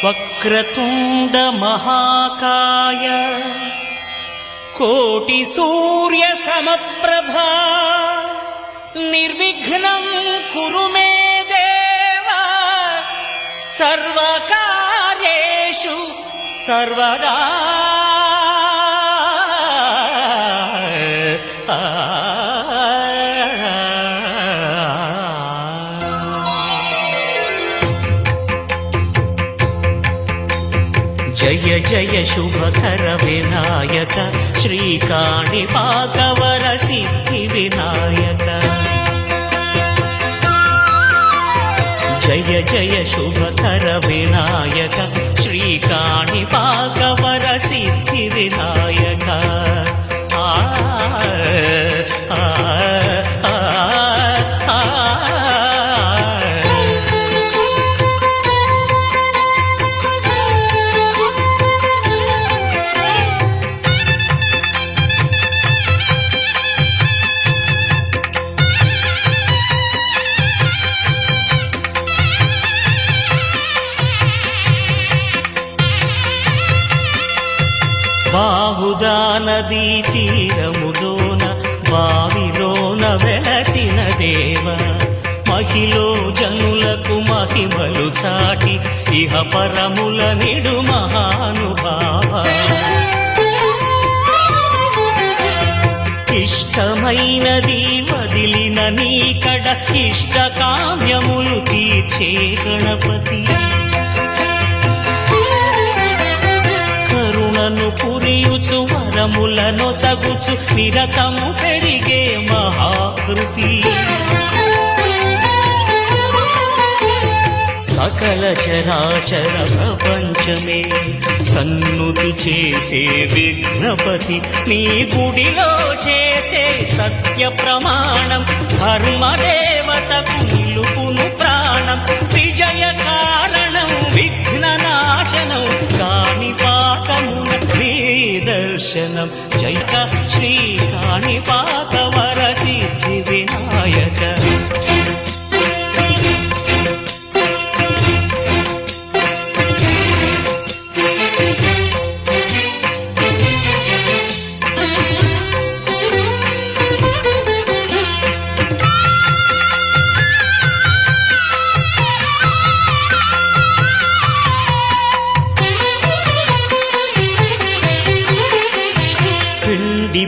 వక్రతుండ మహాకాయ కోటి సూర్య సమప్రభా నిర్విఘ్నం కురు మే దేవ సర్వకార్యేషు సర్వదా. జయ జయ శుభకర వినాయక శ్రీకాణిపాకవర సిద్ధి వినాయక. జయ జయ శుభకర వినాయక శ్రీకాణిపాకవర సిద్ధి వినాయక. బాహుదా నదీ తీరములోన బావిలోన వెలసిన దేవ మహిలో జనులకు మహిమలు చాటి ఇహ పరముల నిడు మహానుభావ. ఇష్టమైనది వదిలిన నీకడ ఇష్ట కామ్యములు తీర్చే గణపతి. కరుణను పురియుచు వరములను సగుచు నిరతము పెరిగే మహాకృతి. సకల చరాచర ప్రపంచమే సన్నుతి చేసే విఘ్నపతి నీ గుడిలో చేసే సత్య ప్రమాణం ధర్మదేవతకు నిలుపును ప్రాణం. విజయ కారణం విఘ్న నాశనం కాణిపాకమున నీ దర్శనం. జయ శ్రీ కాణిపాకవర సిద్ధి వినాయక.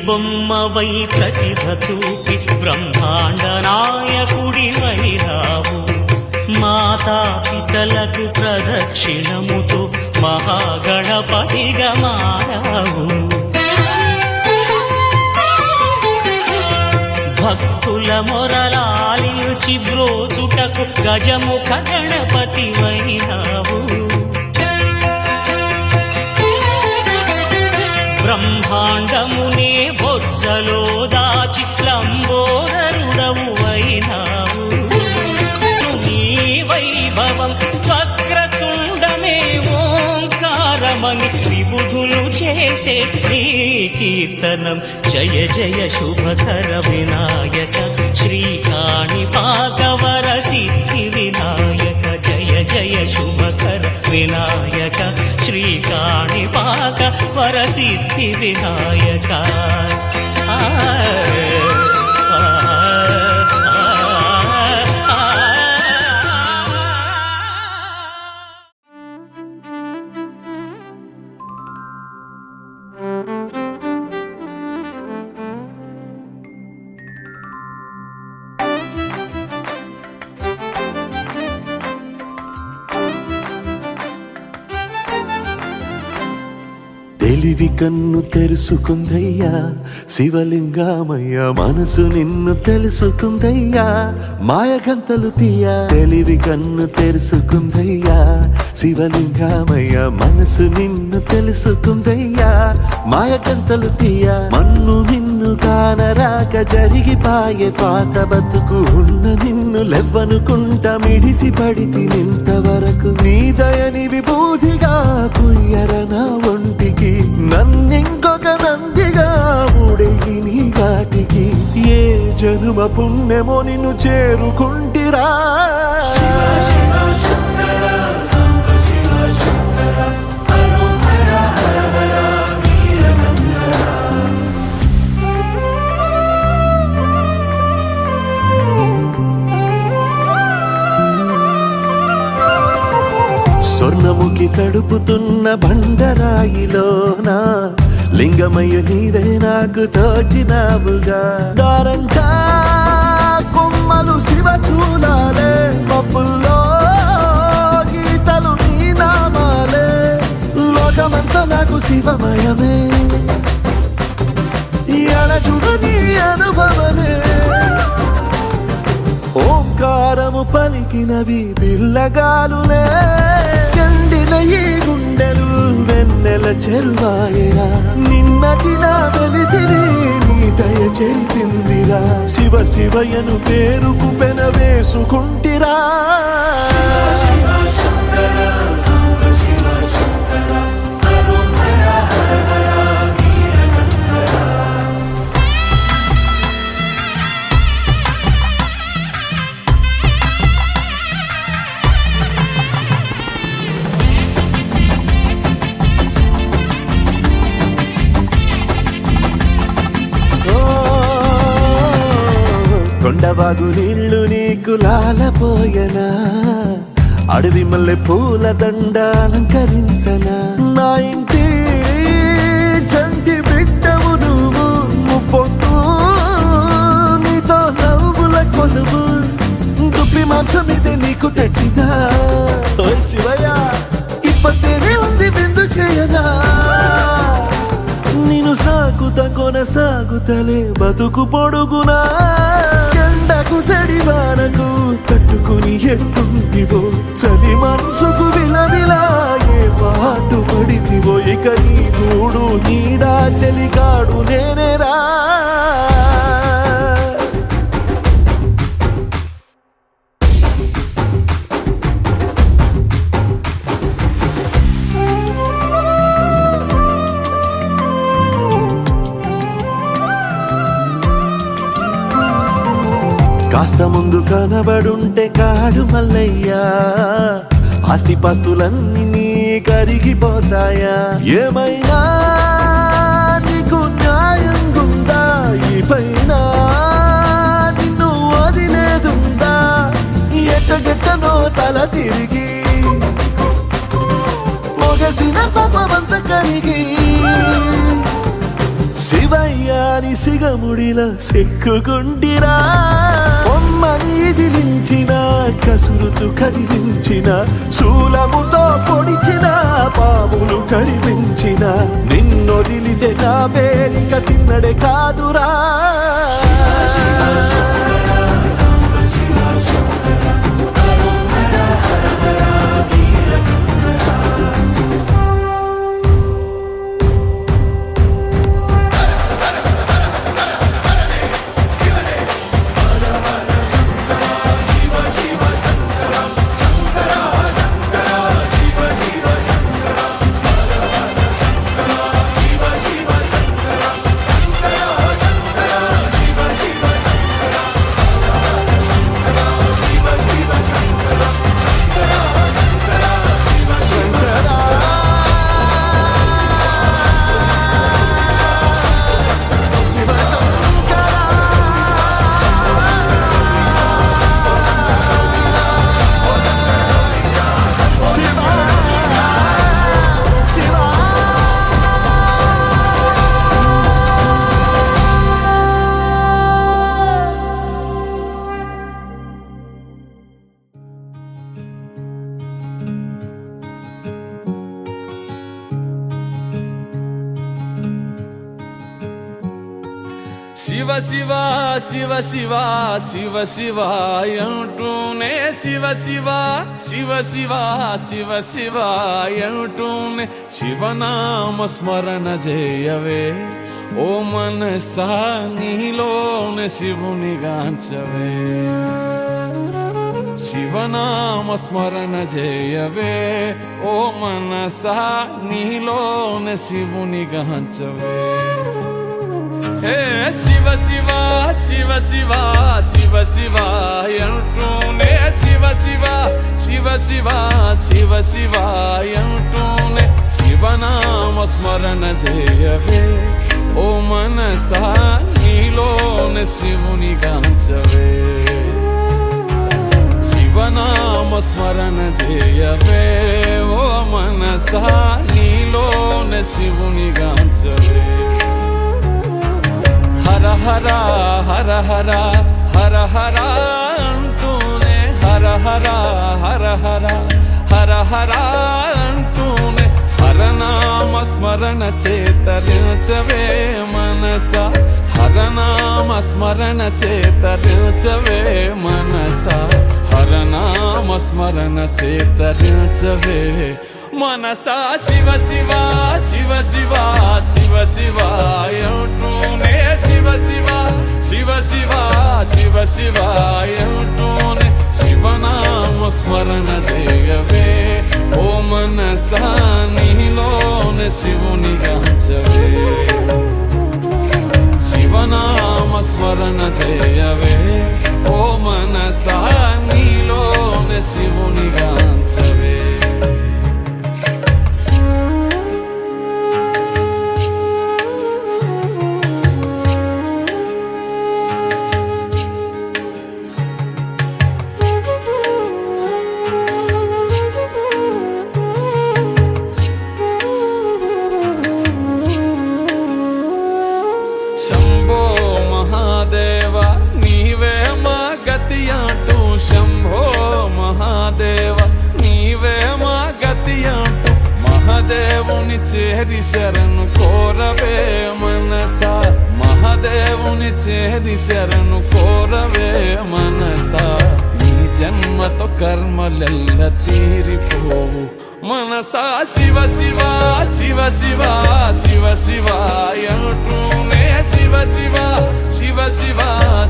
బొమ్మవై ప్రతిభ చూపి బ్రహ్మాండ నాయకుడి వైరావు. మాతా పితలకు ప్రదక్షిణముతో మహాగణపతిగా మారావు. భక్తుల మొరలాలించి బ్రోచుటకు గజముఖ గణపతి వైరావు. బ్రహ్మాండమునే బొజ్జలో దాచి లంబోదరుడవు అయినావు. నీ వైభవం వక్రతుండమే ఓంకారమని విబుధులు చేసే నీ కీర్తనం. జయ జయ శుభకర వినాయక శ్రీకాణిపాకవర సిద్ధి వినాయక. జయ జయ శుభకర వినాయక శ్రీకాణిపాకవర సిద్ధి వినాయక. తెలివి కన్ను తెరుసుకుందయ్యా శివలింగమయ్య. మనసు నిన్ను తెలుసుకుందయ్యా మాయగంతలు తీయ. తెలివి కన్ను తెరుసుకుందయ్యా శివలింగమయ్య. మనసు నిన్ను తెలుసుకుందయ్యా మాయగంతలు తీయ. మన్ను నిన్ను కానరాక జరిగిపాయే పాత బతుకు. ఉన్న నిన్ను లెవ్వనుకుంటా మిడిసి పడితి నింతవరకు. నీ దయని విభూతిగా పుయ్యర నా ఒంటికి. నన్నింకొక నందిగా ఊడెయ్యి నీ ఘాటికి. ఏ జనుమ పుణ్యమో నిన్ను చేరుకుంటిరా. శివ శివ శంకర సంభ శివ శంకర. స్వర్ణముఖి తడుపుతున్న బండరాయిలోన లింగమయ్య నీవే నాకు తోచినావుగా దారంటా కొమ్మలు శివశూలాలే మబ్బుల్లో గీతలు నీ నామాలే లోకమంతా నాకు శివమయమే అడగుడు నీ అనుభవమే ఓంకారము పలికినవి పిల్లగాలునే ఎండిన ఈ గుండెలు వెన్నెల చెరువాయరా నిన్నటి నా వెలితిని నీ దయ చెరిపిందిరా శివ శివయను పేరుకు పెన వేసుకుంటిరా కొండవాగు నీళ్లు నీకు లాలపోయనా అడవి మల్లె పూల దండ అలంకరించనా నా ఇంటి చంటి బిడ్డవు నువ్వు ముప్పొద్దు నీతో నవ్వుల కొలువు దుప్పి మాంసం ఇది నీకు తెచ్చినా ఓ శివయ్య ఇప్పటినే ఉంది విందు చేయనా నిన్ను సాగుత కొనసాగుతలే బతుకు పొడుగునా ఎండకు చడివానకు తట్టుకుని ఎట్టుంటివో చలి మనసుకు విలవిలా ఏ పాటు పడితివో ఇక నీ గూడు నీడా చలికాడు నేనేరా కాస్త ముందు కనబడుంటే కాడు మల్లయ్యా ఆస్తిపాస్తులన్నీ నీ కరిగిపోతాయా ఏమైనా నీకు న్యాయంగుందా ఈ పైన నిన్ను వదిలేదుందా ఎట్టగెట్టనో తల తిరిగి మొగసిన పాపమంత కరిగి శివయ్యాని సిగముడిలా సిక్కుకుంటిరా బొమ్మనిదిలించిన కసురుతూ కదిలించిన శూలముతో పొడిచిన పాములు కరిపించిన నిన్నొదిలితే నా పేరిక తిన్నడే కాదురా శివ శివ శివ శివ శివ శివ అంటూనే శివ శివ శివ శివ శివ శివ అంటూనే శివనామ స్మరణ చేయవే ఓ మనసా నీలోనే శివుని గాంచవే శివనామ స్మరణ చేయవే ఓ మనసా నీలోనే శివుని గాంచవే హే శివ శివ శివ శివ శివ శివ అంటూనే శివ శివ శివ శివ శివ శివ అంటూనే శివనామ స్మరణ చేయవే ఓ మనసా నీలోనే శివుని గాంచవే శివనామ స్మరణ చేయవే ఓ మనసా నీలోనే శివుని గాంచవే హర హర హర హర హర హర అంటూనే హర హర హర హర హర హర అంటూనే హరనామ స్మరణ చేతరించవే మనసా హరనామ స్మరణ చేతరించవే మనసా హరనామ స్మరణ చేతరించవే మనసా శివ శివ శివ శివ శివ శివ అంటూనే శివ శివ శివ శివ శివ శివ అంటూనే శివనామ స్మరణ చేయవే ఓ మనసా నీలోనే శివుని గాంచవే శివనామ స్మరణ చేయవే ఓ మనసా నీలోనే శివుని గాంచవే శంభో మహాదేవ నీవే మా గతి అంటూ శంభో మహాదేవ నీవే మా గతి అంటూ మహాదేవుని చేరి శరణు కోరవే మనసా మహాదేవుని చేరి శరణు కోరవే మనసా ఈ జన్మతో కర్మలెల్ల తీరిపోవు మనసా శివ శివ శివ శివ శివ శివ అంటూనే శివ శివ శివ శివ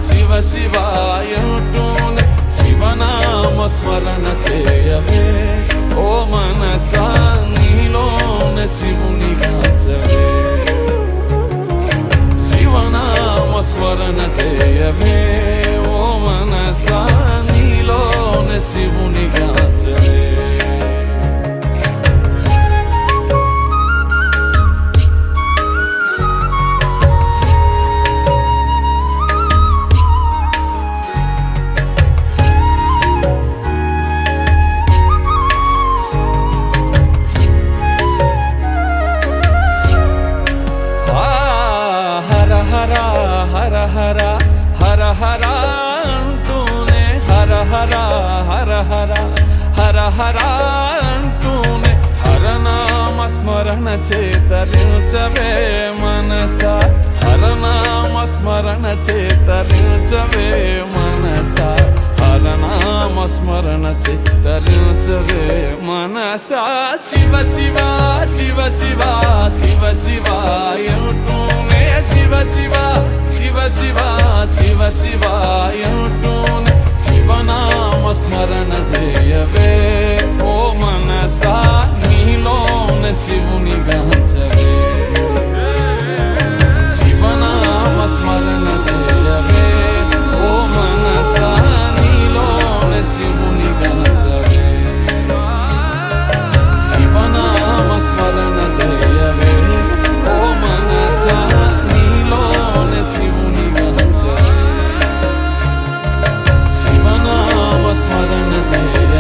శివ శివ అంటూనే శివనామ స్మరణ చేయవే ఓ మనసా నీలోనే శివుని గాంచవే శివనామ స్మరణ చేయవే ఓ మనసా నీలోనే శివుని గాంచవే హర హర హర హర అంటూనే హర హర హర హర హర హర అంటూనే హరనామ స్మరణ చేతరించవే మనసా హరనామ స్మరణ చేతరించవే మనసా హరనామ స్మరణ చేతరించవే మనసా శివ శివ శివ శివ శివ శివ అంటూనే శివ శివ శివ శివ శివ శివ అంటూనే శివనామ స్మరణ చేయవే ఓ మనసా నీలోనే శివుని గాంచవే శివనామ స్మరణ చేయవే ఓ మనసా నీలోనే శివుని గాంచవే శివనామ స్మరణ చేయవే ఓ మనసా నీలోనే శివుని గాంచవే శివనామ స్మరణ చేయ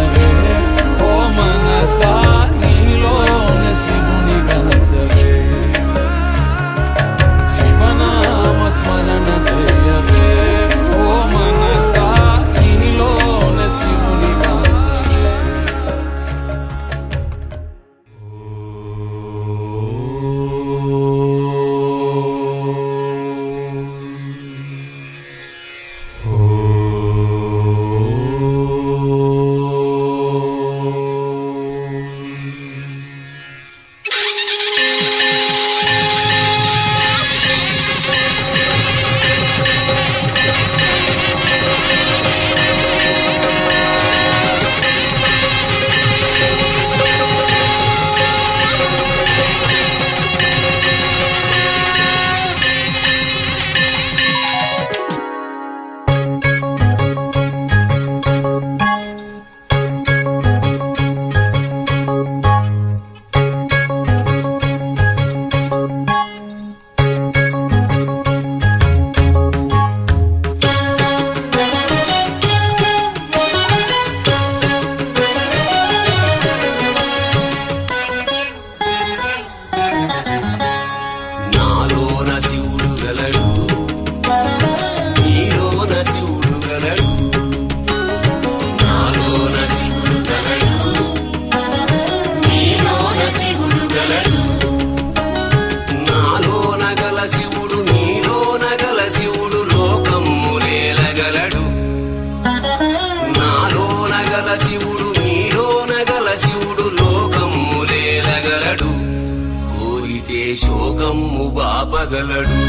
రోగమ్ము బాపగలడు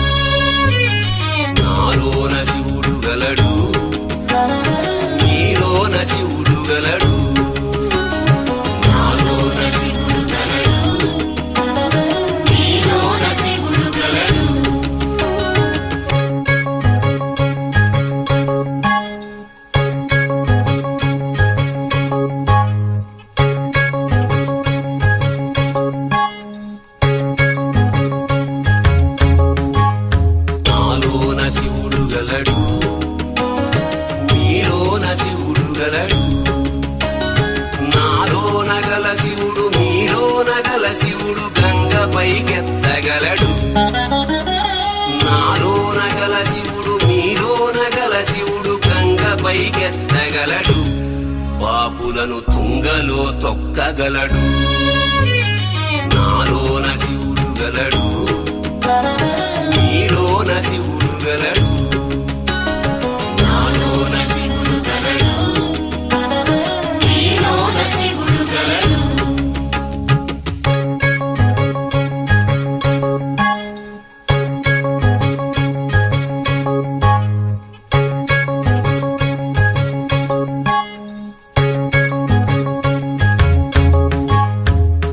నాలోన శివుడు గలడు నీలోన శివుడు గలడు నాలోన శివుడు గలడు నీలోన శివుడు గలడు నాలోన శివుడు గలడు నీలోన శివుడు గలడు నాలోన గల శివుడు నీలోన గల శివుడు గంగ పైకెత్తగలడు నాలోన గల శివుడు నీలోన గల శివుడు గంగ పైకెత్తగలడు పాపులను తుంగలో తొక్కగలడు నాలోన శివుడు గలడు నీలోన శివుడు గలడు నాలోన శివుడు గలడు నీలోన శివుడు గలడు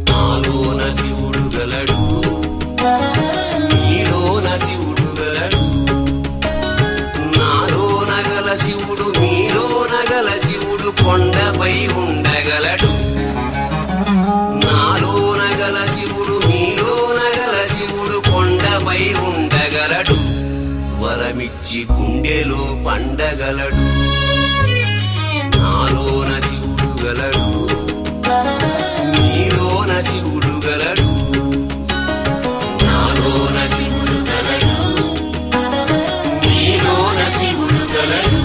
నాలోన శివుడు గలడు నీలోన శివుడు గలడు నాలోన గల శివుడు నీలోన గల శివుడు కొండపై ఉండగలడు నాలోన గల శివుడు నీలోన గల శివుడు కొండపై ఉండగలడు వరమిచ్చి గుండెలో పండగలడు నాలోన శివుడు గలడు నీలోన శివుడు గలడు నాలోన శివుడు గలడు నీలోన శివుడు గలడు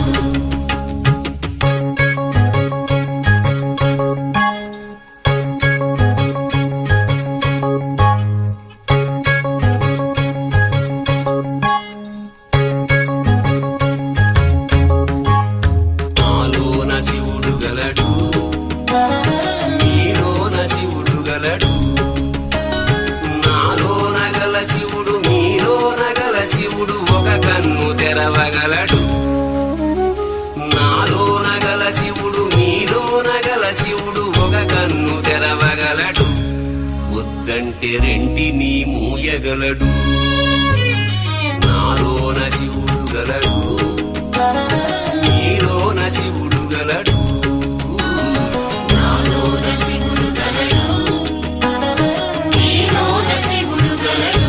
నాలోన శివుడు గలడు నీలోన శివుడు గలడు నాలోన గల శివుడు నీలోన గల శివుడు ఒక కన్ను తెరవగలడు నాలోన గల శివుడు నీలోన గల శివుడు ఒక కన్ను తెరవగలడు వద్దంటే రెంటిని మూయగలడు నాలోన శివుడు గలడు నీలోన శివుడు గలడు నాలోన శివుడు గలడు నీలోన శివుడు గలడు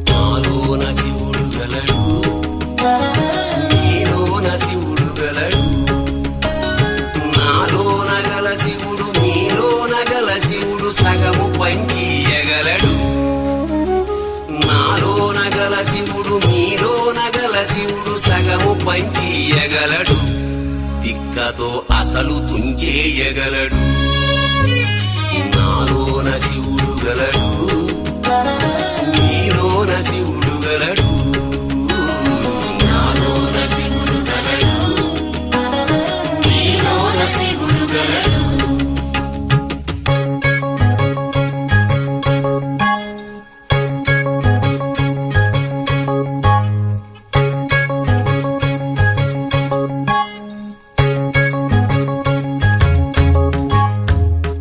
నాలోన శివుడు గలడు నీలోన శివుడు గలడు నాలోన గల శివుడు నీలోన గల శివుడు సగము పంచియగలడు నాలోన గల శివుడు నీలోన గల శివుడు సగము పంచియగలడు తిక్కతో అసలు తుంచేయగలడు నాలోన శివుడు గలడు నీలోన శివుడు గలడు నాలోన శివుడు గలడు నీలోన శివుడు గలడు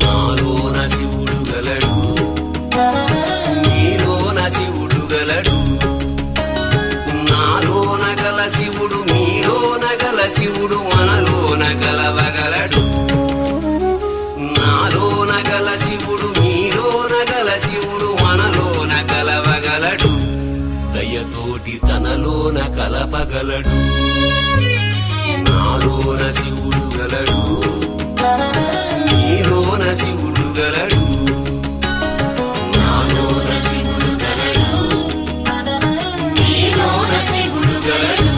నాలోన శివుడు గలడు నీలోన శివుడు గలడు నాలోన గల శివుడు నీలోన గల శివుడు మనలోన కలవగలడు నాలోన గల శివుడు నీలోన గల శివుడు మనలోన కలవగలడు దయతోటి తనలోన కలపగలడు నాలోన శివుడు గలడు నీలోన శివుడు గలడు నాలోన శివుడు గలడు నీలోన శివుడు గలడు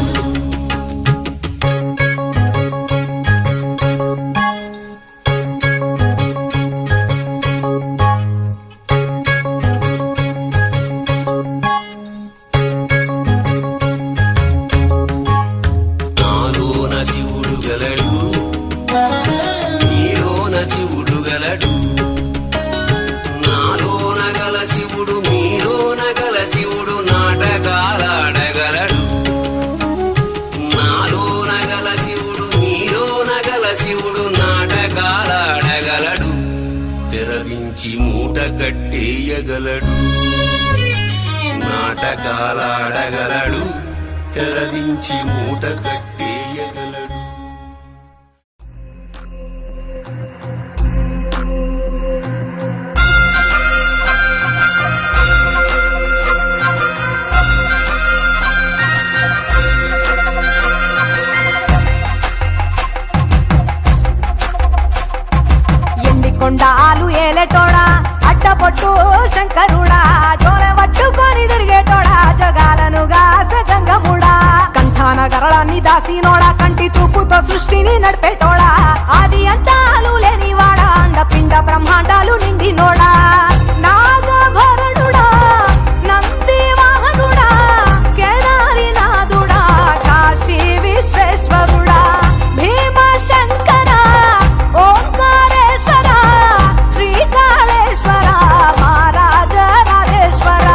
శివుడు నాటకాలాడగలడు తెరదించి మూట కట్టేయగలడు నాటకాలాడగలడు తెరదించి మూట కట్టేయగలడు కొండాలు ఏలేటోడా అడ్డపొట్టు శంకరుడా జోర పట్టుకొని తిరిగేటోడా జగాలను గాసె జంగముడా కంఠాన గరళాన్ని దాసినోడా కంటి చూపుతో సృష్టిని నడిపేటోడా ఆది అంతాలు లేనివాడా అండపిండ బ్రహ్మాండాలు నిండినోడా నాగభరణుడా నంది వాహనుడా కేదారి నాథుడా కాశీ విశ్వేశ్వరుడా భీమ శంకర ఓంకారేశ్వర శ్రీకాళేశ్వర మహారాజ రాజేశ్వర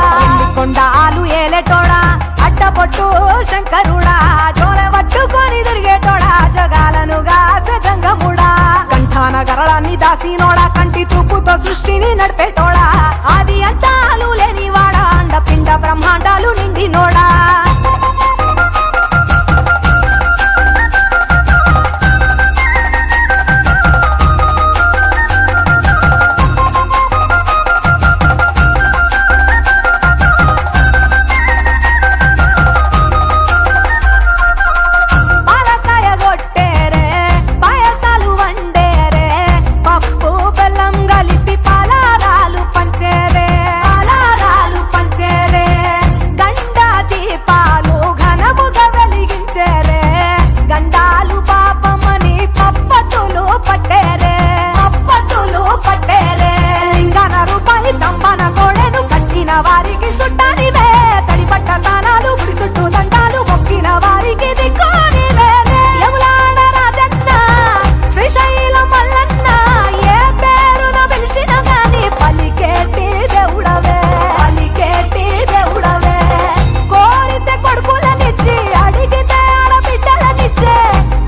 కొండాలు ఏలేటోడా అడ్డపొట్టు శంకరుడా జోర పట్టుకొని తిరిగేటోడా జగాలను గాసె జంగముడా కంఠాన గరళాన్ని దాసినోడా కంటి చూపుతో సృష్టిని నడిపేటోడా ఆది అంతాలు లేనివాడా అండపిండ బ్రహ్మాండాలు నిండినోడా వారికి సుట్టానివే తడిపట్ట దానాలు గుడి చుట్టూ దండాలు మొక్కిన వారికి దిక్కునివే యములాడ రాజన్న శ్రీశైలం మల్లన్న ఏ పేరున పిలిచిన గాని పలికేటి దేవుడవే కోరితే కొడుకులనిచ్చి అడిగితే ఆడబిడ్డలనిచ్చే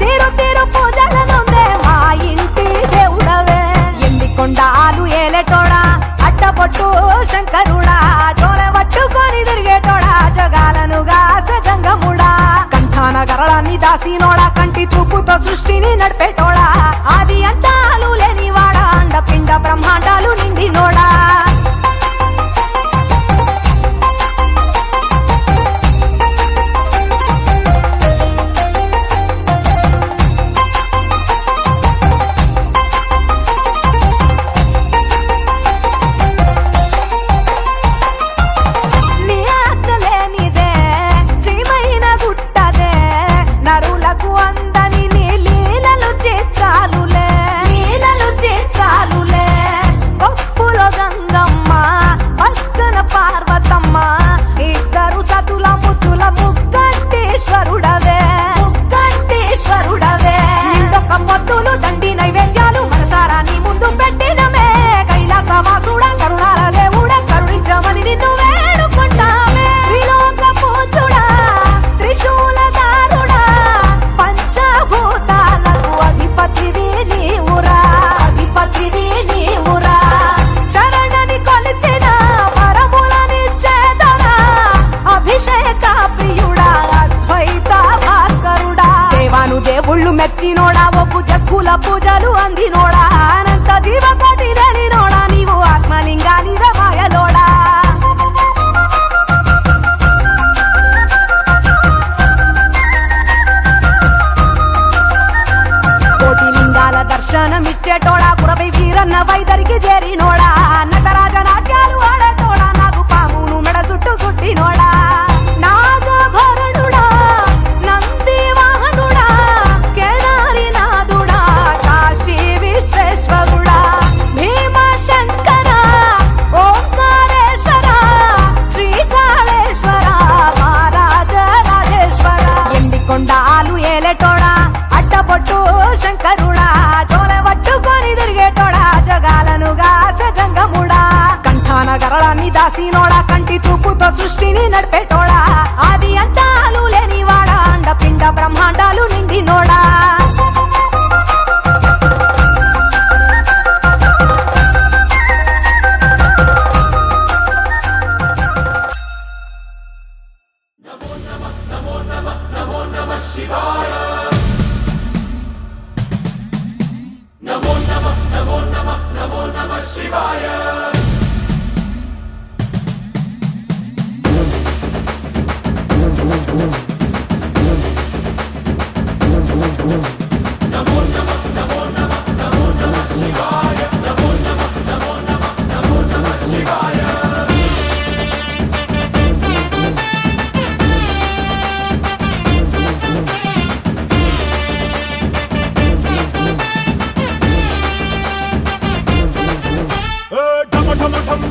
తీరు తీరు పూజలనుందే మా ఇంటి దేవుడవే ఎండి కొండాలు ఏలేటోడా అడ్డపొట్టు శంకరుడా జోర పట్టుకొని తిరిగేటోడా జగాలను గాసె జంగముడా కంఠాన గరళాన్ని దాసినోడా కంటి చూపుతో సృష్టిని నడిపేటోడా ఆది అంతాలు లేనివాడా అండపిండ బ్రహ్మాండాలు నిండినోడా మెచ్చినోడా ఒప్పు జక్కుల పూజలు అందినోడా అనంత జీవకోటి రేలినోడా నీవు ఆత్మలింగాని రమాయలోడా కోటి లింగాల దర్శనమిచ్చేటోడా కురవై వీరన్న వైదరికి చేరినోడా నటరాజ నాట్యాలు ఆడటోడా నాకు పామును మెడ చుట్టూ చుట్టినోడా నాగభరణుడా నంది వాహనుడా కేదారి నాథుడా కాశీ విశ్వేశ్వరుడా భీమ శంకర ఓంకారేశ్వర శ్రీకాళేశ్వర మహారాజ రాజేశ్వర ఎండి కొండాలు ఏలేటోడా అడ్డపొట్టు శంకరుడా జోర పట్టుకొని తిరిగేటోడా జగాలను గాసె జంగముడా కంఠాన గరళాన్ని దాసినోడా కంటి చూపుతో సృష్టిని నడిపేటోడా ఆది అంతాలు లేనివాడా అండపిండ బ్రహ్మాండాలు నిండినోడా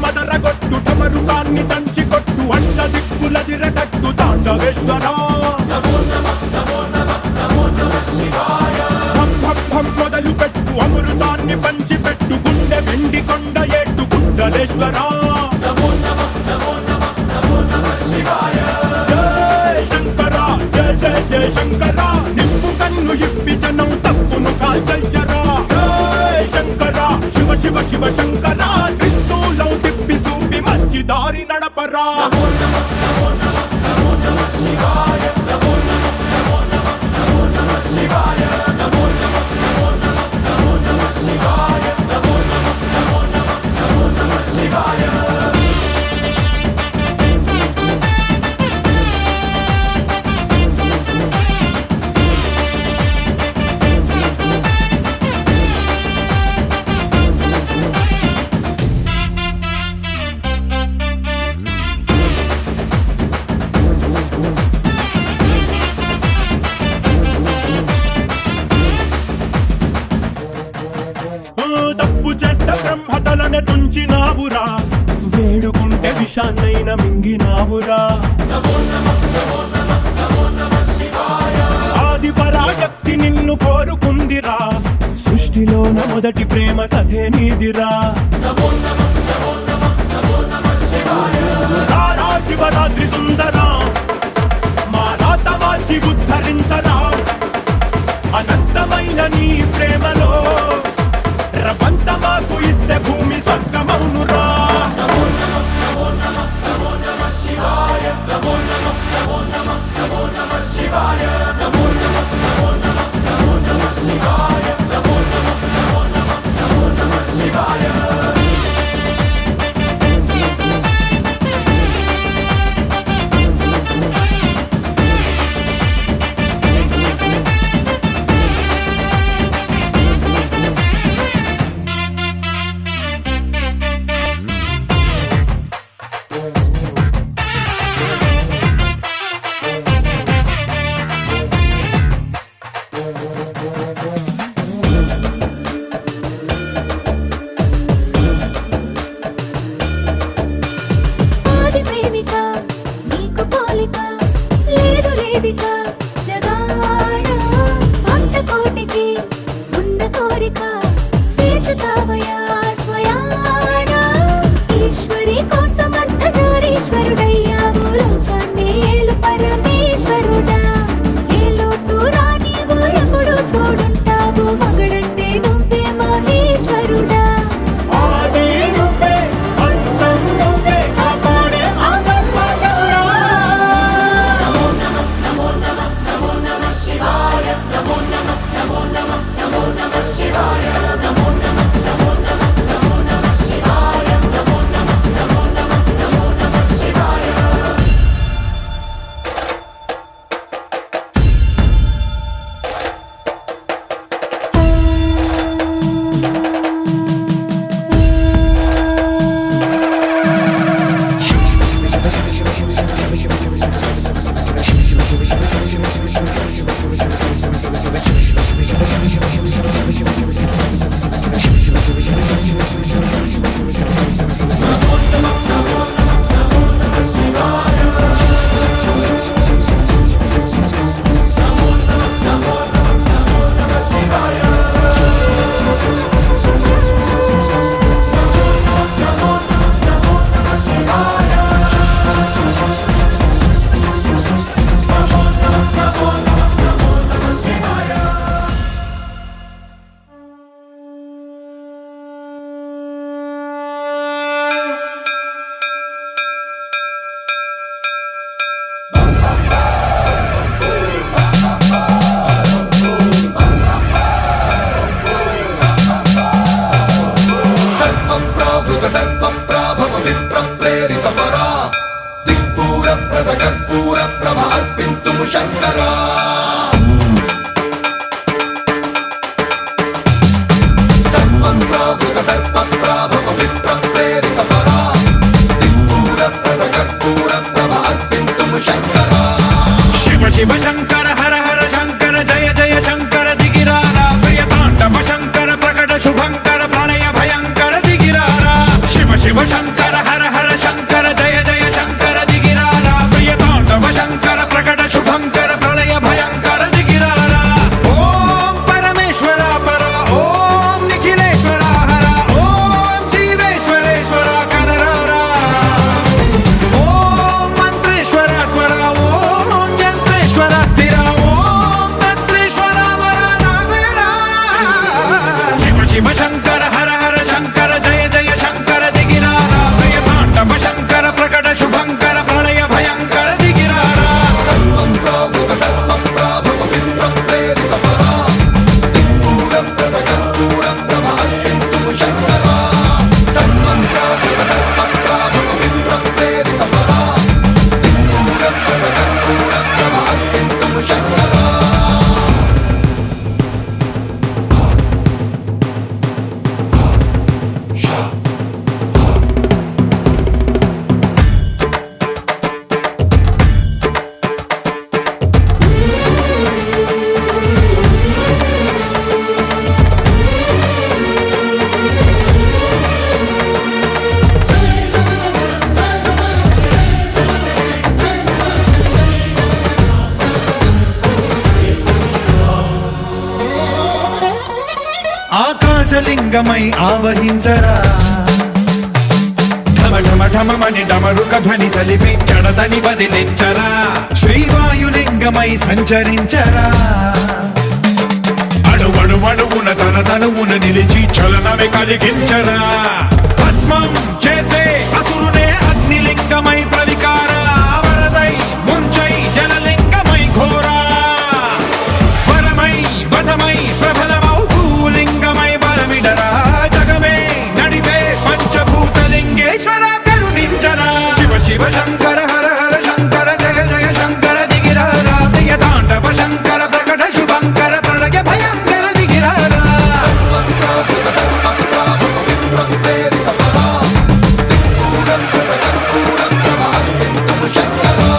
మదరగొట్టు ఠమరుకాన్ని దంచి కొట్టు అంట దిక్కులదిరగట్టు తాండవేశ్వర మొదలు పెట్టు అమృతాన్ని పంచి పెట్టు గుండె వెండి కొండ ఏట్టు కుండలేశ్వర జయ శంకర జయ జయ జయ శంకర నిప్పు కన్ను ఇప్పి జనం తప్పును కాల్చయ్యరా జయ శంకర శివ శివ శివ శంకర త్రిశూలం తిప్పి చూపి మంచి దారి నడపరా తప్పు చేస్తే బ్రహ్మతలనే తుంచినావురా వేడుకుంటే విషాన్నైన మింగినావురా ఆది పరాశక్తి నిన్ను కోరుకుందిరా సృష్టిలోన మొదటి ప్రేమ కథే నీదిరా రారా శివరాత్రి సుందరా మా రాత మార్చి ఉద్ధరించరా అనంతమైన నీ ప్రేమలో రవంత మాకు ఇస్తే భూమి స్వర్గమౌనురా శంకరా సర్వం ప్రావృత దర్ప ప్రాభవ విప్ర ప్రేరిత పరా దిక్పూర ప్రద కర్పూర ప్రభ అర్పింతుము శంకరా శివ శివ శంకర హర హర శంకర జయ జయ శంకర దిగిరారా ప్రియ తాండవ శంకర ప్రకట శుభంకర ప్రళయ భయంకర దిగిరారా శివ శివ శంకర హర హర శంకర జయ జయ శంకర దిగిరారా ప్రియ తాండవ శంకర ప్రకట శుభంకర ప్రళయ భయంకర దిగిరారా ఓం పరమేశ్వర పర ఓం నిఖిలేశ్వర హర ఓం జీవేశ్వరేశ్వర కనరారా ఓం మంత్రేశ్వర స్వర ఓం యంత్రేశ్వర స్థిర ఓం తంత్రేశ్వర వర నావేరా శివ శివ శంకర హర హర శంకర జయ జయ శంకర దిగిరారా ప్రియ తాండవ శంకర ప్రకట శుభంకర ప్రళయ భయంకర దిగిరారా సర్వం ప్రావృత దర్ప ప్రాభవ విప్ర ప్రేరిత పరా దిక్పూర ప్రద కర్పూర ప్రభ అర్పింతుము శంకరా సర్వం ప్రావృత దర్ప ప్రాభవ విప్ర ప్రేరిత పరా దిక్పూర ప్రద కర్పూర ప్రభ అర్పింతుము శంకరా ఆకాశలింగమై ఆవహించరా ఢమ ఢమ ఢమమని డమరుక ధ్వని సలిపి జడదని వదిలించరా శ్రీవాయులింగమై సంచరించరా అడువడువడువున తన తనువున నిలిచి చలనమే కలిగించరా భస్మం చేసే అసురునే అగ్నిలింగమై ప్రవికార వరదై ముంచై జలలింగమై ఘోరా వరమై వసమై ప్రబలమౌ భూలింగమై బలమిడరా జగమే నడిపే పంచభూతలింగేశ్వర కరుణించరా శివ శివ శంకర హర హర శంకర జయ జయ శంకర దిగిరారా ప్రియ తాండవ శంకర ప్రకట శుభంకర ప్రళయ భయంకర దిగిరారా సర్వం ప్రావృత దర్ప ప్రాభవ విప్ర ప్రేరిత పరా దిక్పూర ప్రద కర్పూర ప్రభ అర్పింతుము శంకరా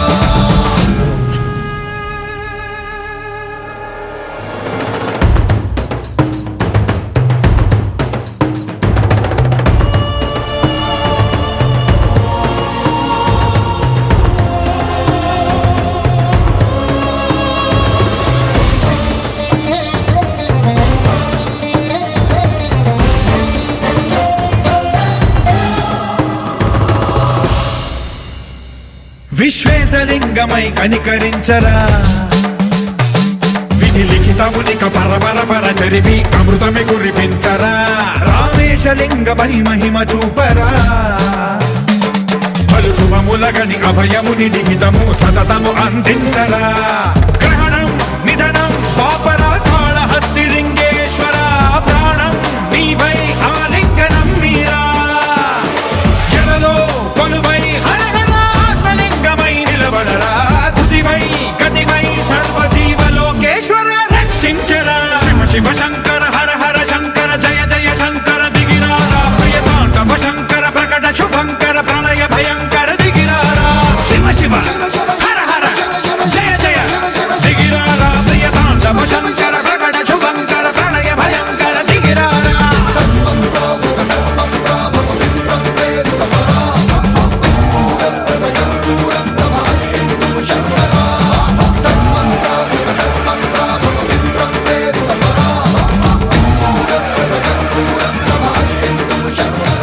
విశ్వేశలింగమై కనికరించరా విధి లిఖితమునిక పరపర పర చరిపి అమృతమి కురిపించరా రామేశలింగమై మహిమ చూపరా పలు శుభములగని అభయముని లిఖితము సతతము అందించరా గ్రహణం నిధనం పాపరా కాళహస్తి లింగేశ్వర ప్రాణం నీవై ఆలింగనం మీరా జలలో కొలువై హర హర ఆత్మలింగమై నిలబడరా తుదివై గతివై సర్వజీవలోకేశ్వర రక్షించరా శివ శివ శంకర హర హర శంకర జయ జయ శంకర దిగిరారా ప్రియ తాండవ శంకర ప్రకట శుభంకర ప్రళయ భయంకర దిగిరారా శివ శివ హర హర జయ జయ దిగిరారా ప్రియ తాండవ శంకర ప్రకట శుభంకర ప్రళయ భయంకర దిగిరారా సర్వం ప్రావృత దర్ప ప్రాభవ విప్ర ప్రేరిత పరా దిక్పూర ప్రద కర్పూర ప్రభ అర్పింతుము శంకరా సర్వం ప్రావృత దర్ప ప్రాభవ విప్ర ప్రేరిత పరా దిక్పూర ప్రద కర్పూర ప్రభ అర్పింతుము శంకరా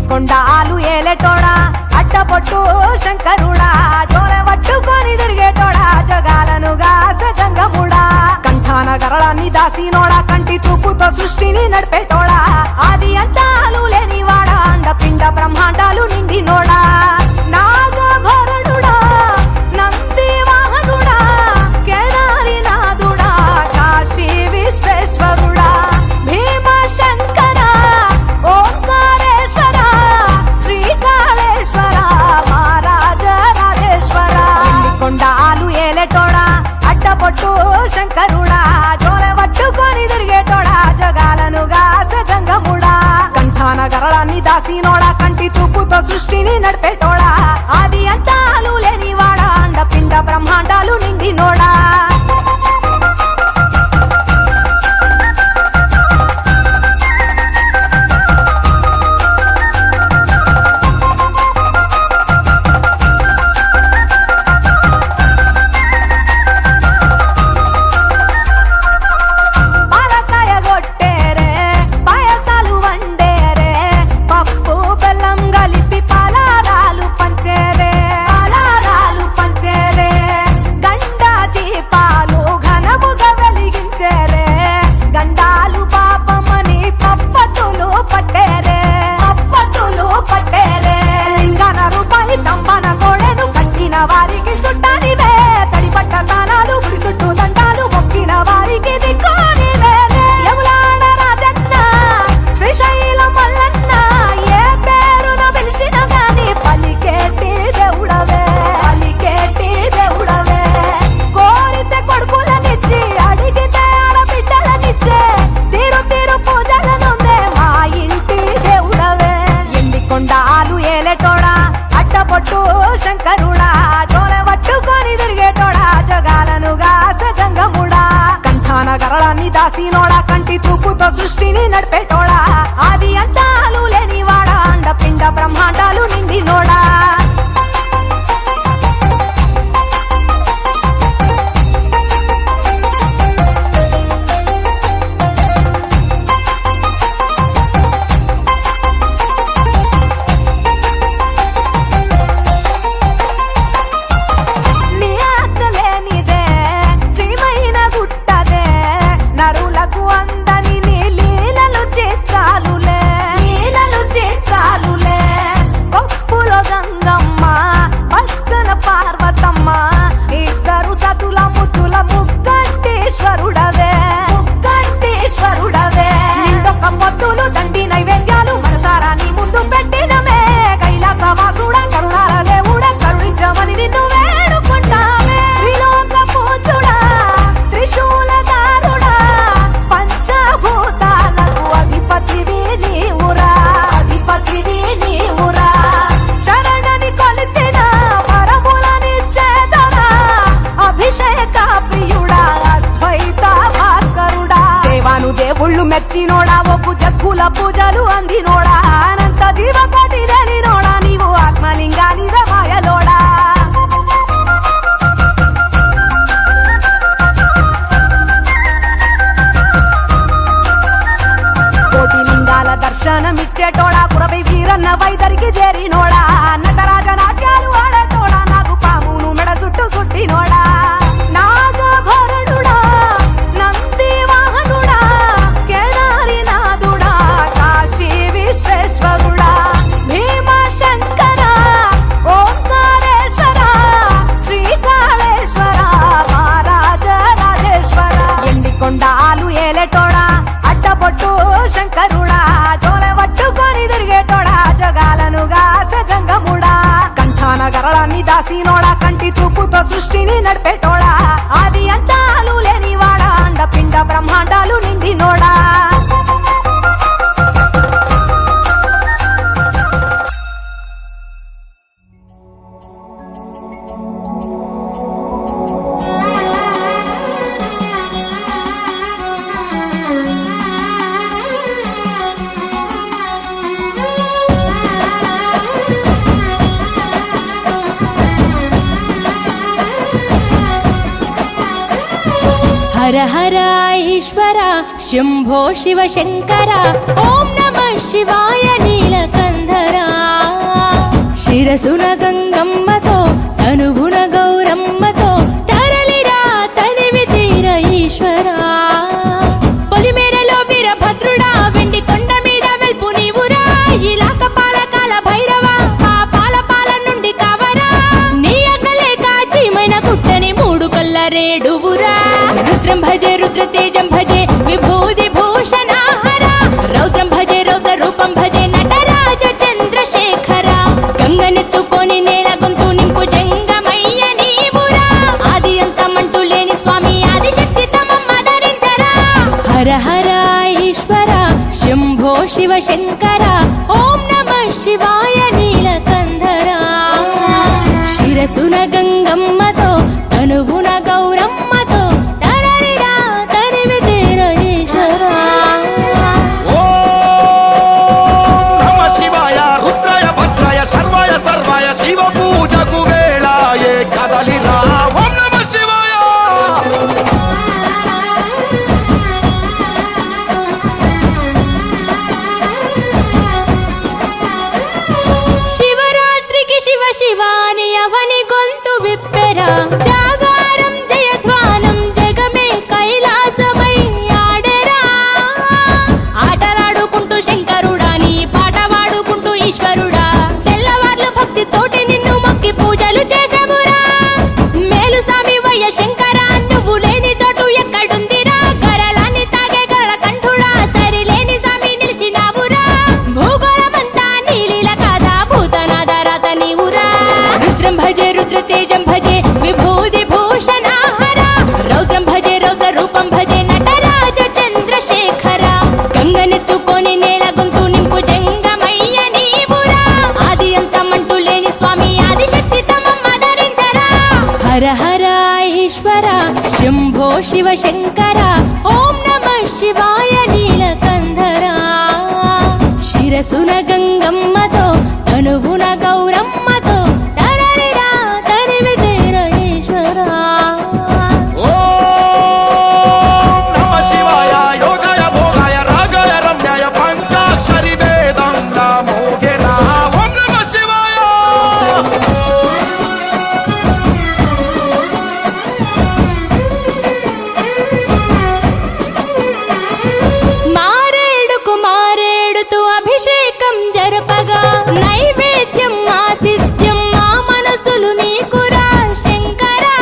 కొండాలు ఏలేటోడా అడ్డపొట్టు శంకరుడా జోరవట్టుకొని తిరిగేటోడా జగాలను గాసగంగముడా కంఠాన గరళాన్ని దాసినోడా కంటి చూపుతో సృష్టిని నడిపేటోడా ఆది అంతాలు లేనివాడా అండ పిండ బ్రహ్మాండాలు నిండినోడా శంకరుడా జోలె పట్టుకొని తిరిగేటోడా జగాలను గాసె జంగముడా కంఠాన గరళాన్ని దాసినోడా కంటి చూపుతో సృష్టిని నడిపేటోడా ఆది అంతాలు లేనివాడా అండ పిండ బ్రహ్మాండాలు నిండినోడా వారికి సుట్టానివే తడిపట్ట తానాలు గుడి చుట్టూ దండాలు మొక్కిన వారికి దిక్కునివే యములాడ రాజన్న శ్రీశైలం మల్లన్న ఏ పేరున పిలిచిన గాని పలికేటి దేవుడవే కోరితే కొడుకులనిచ్చి అడిగితే ఆడబిడ్డలనిచ్చే తీరు తీరు పూజలనుందే మా ఇంటి దేవుడవే ఎండి కొండాలు ఏలేటోడా అట్టపొట్టు శంకరుడా జోలె పట్టుకొని తిరిగేటోడా జగాలను గాసె జంగముడా కంఠాన గరళాన్ని దాసినోడా కంటి చూపుతో సృష్టిని నడిపేటోడా ఆది అంతాలు లేనివాడా అండ పిండ బ్రహ్మాండాలు నిండినోడా దేవుళ్ళు మెచ్చినోడా ఒప్పు జగ్గుల పూజలు అందినోడా అనంత జీవకోటి లేనినోడా నీవు ఆత్మలింగాని మాయలోడా కోటి లింగాల దర్శనమిచ్చేటోడా కురవై వీరన్న వైదరికి చేరినోడా నటరాజ నాట్యాలు ఆడేటోడా నాకు పామును మెడ చుట్టూ సుట్టినోడా నాగభరణుడా నంది వాహనుడా కేదారి నాథుడా కాశీ విశ్వేశ్వరుడా భీమ శంకర ఓంకారేశ్వర శ్రీకాళేశ్వర మహారాజ రాజేశ్వర ఎండి కొండాలు ఏలేటోడా అడ్డపొట్టు శంకరుడా జోలె పట్టుకొని తిరిగేటోడా జగాలను గాసె జంగముడా కంఠాన గరళాన్ని దాసినోడా కంటి చూపుతో సృష్టిని నడిపేటోడా ఆది అంతాలు లేనివాడా అండ పిండ బ్రహ్మాండాలు నిండినోడా हर हर ईश्वर शंभो शिव शंकर ओम नमः शिवाय नीलकंधरा शिरसुन गंगम्मतो तनुगुण गौरम्मतो तरलिरा तनिवि तीर ईश्वरा పొలిమేరలో వీరభద్రుడా వెండి కొండ మీద వెల్పు నీవురా ఇలాక పాలకాల భైరవ పాపాల పాల నుండి కవరా నీ అక్కలే కాచిమైన కుట్టని మూడు కల్ల రేడువురా रुद्रं भजे रुद्र तेजं भजे विभूति भूषण हरा रौद्रं भजे रौद्र रूपं भजे नटराज चंद्रशेखर गंगनेत्तुकोनि नेल गొంతు నింపు జంగమయ్య నీవురా ఆది అంతమంటూ లేని స్వామి ఆదిశక్తి శంకర ఓం నమః శివాయ నీలకంధరా శిరసున గంగమ్మతో తనువున గౌరమ్మతో తరరిరా తరివి తీరనేశ్వరా నమ శివాయ రుద్రాయ భద్రాయ సర్వాయ సర్వాయ శివ పూజకు వేళాయే కదలిరా ఓం నమ శివాయ శివరాత్రికి శివ శివాని అవని గొంతు విప్పెరా జాగారం జయధ్వానం జగమే కైలాసమై ఆడెరా ఆటలాడుకుంటూ శంకరుడా నీ పాట వాడుకుంటూ ఈశ్వరుడా తెల్లవార్లు భక్తితోటి నిన్ను మొక్కి పూజలు చేసామురా మేలు సామి వయ్య శంకర నువ్వు లేని చోటు ఎక్కడుందిరా గరలాన్ని తాగే గరళ కంఠుడా సరిలేని సామి నిలిచినావురా భూగోళమంతా నీలీల కాదా భూతనాద రాత నీవురా రుద్రం భజే రుద్ర తేజం భజే విభూతి భూషణాహర రౌద్రం భజే రౌద్ర రూపం భజే నటరాజ చంద్రశేఖర గంగనెత్తుకొని నేల గొంతు నింపు జంగమయ్య నీవురా ఆది అంతమంటూ లేని స్వామి ఆదిశక్తి తమమ్మ ధరించరా హర హర ఈశ్వర శంభో శివ శంకర ఓం నమః శివాయ నీలకంధరా శిరసున గంగమ్మతో తనువున గౌరమ్మతో తరరిరా తరివి తీరనేశ్వరా ఓం నమ శివాయ యోగాయ భోగాయ రాగాయ రమ్యాయ పంచాక్షరి వేదంగా మోగెరా ఓం నమ శివాయ మారేడుకు మారేడుతూ అభిషేకం జరపగా నైవేద్యం ఆతిథ్యం మా మనసులు నీకురా శంకరా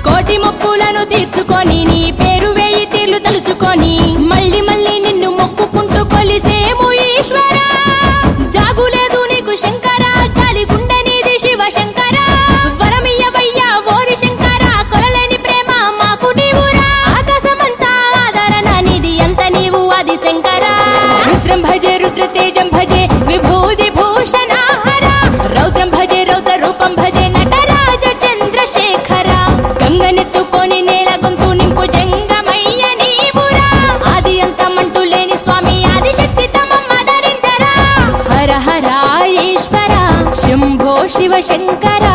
కోటి మొక్కులను తీర్చుకొని నీ పేరు వేయి తీర్లు తలుచుకొని మళ్ళీ మళ్ళీ నిన్ను మొక్కుకుంటూ కొలిసేము ఈశ్వరా జాగులేదు నీకు శంకరా జాలి గుండె నీది శివ శంకరా వరమియ్యవయ్యా ఓరి శంకరా కొలలేని ప్రేమ మాకు నీవురా ఆకాశమంతా ఆదరణ నీది అంత నీవు ఆది శంకరా రుద్రం భజే రుద్ర తేజం భజే విభూతి భూషణాహర రౌద్రం భజే రౌద్ర రూపం భజే నటరాజ చంద్రశేఖర గంగనెత్తుకొని నేల గొంతు నింపు జంగమయ్య నీవురా ఆది అంతమంటూ లేని స్వామి ఆదిశక్తి తమమ్మ ధరించరా హర హర ఈశ్వర శంభో శివ శంకర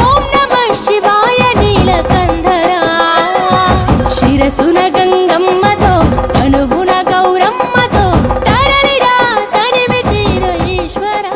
ఓం నమః శివాయ నీలకంధరా శిరసున గంగమ్మతో తనువున గౌరమ్మతో తరలిరా తనివి తీర ఈశ్వరా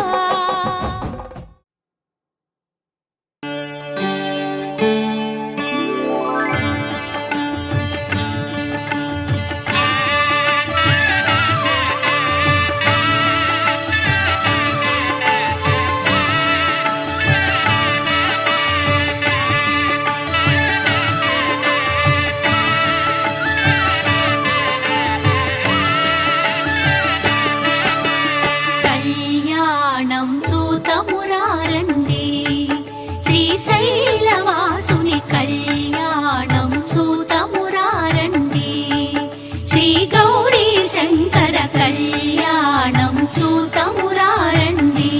కళ్యాణం చూతమురారండి శ్రీశైలవాసుని కళ్యాణం చూతమురారండి శ్రీ గౌరీ శంకర కళ్యాణం చూతమురారండి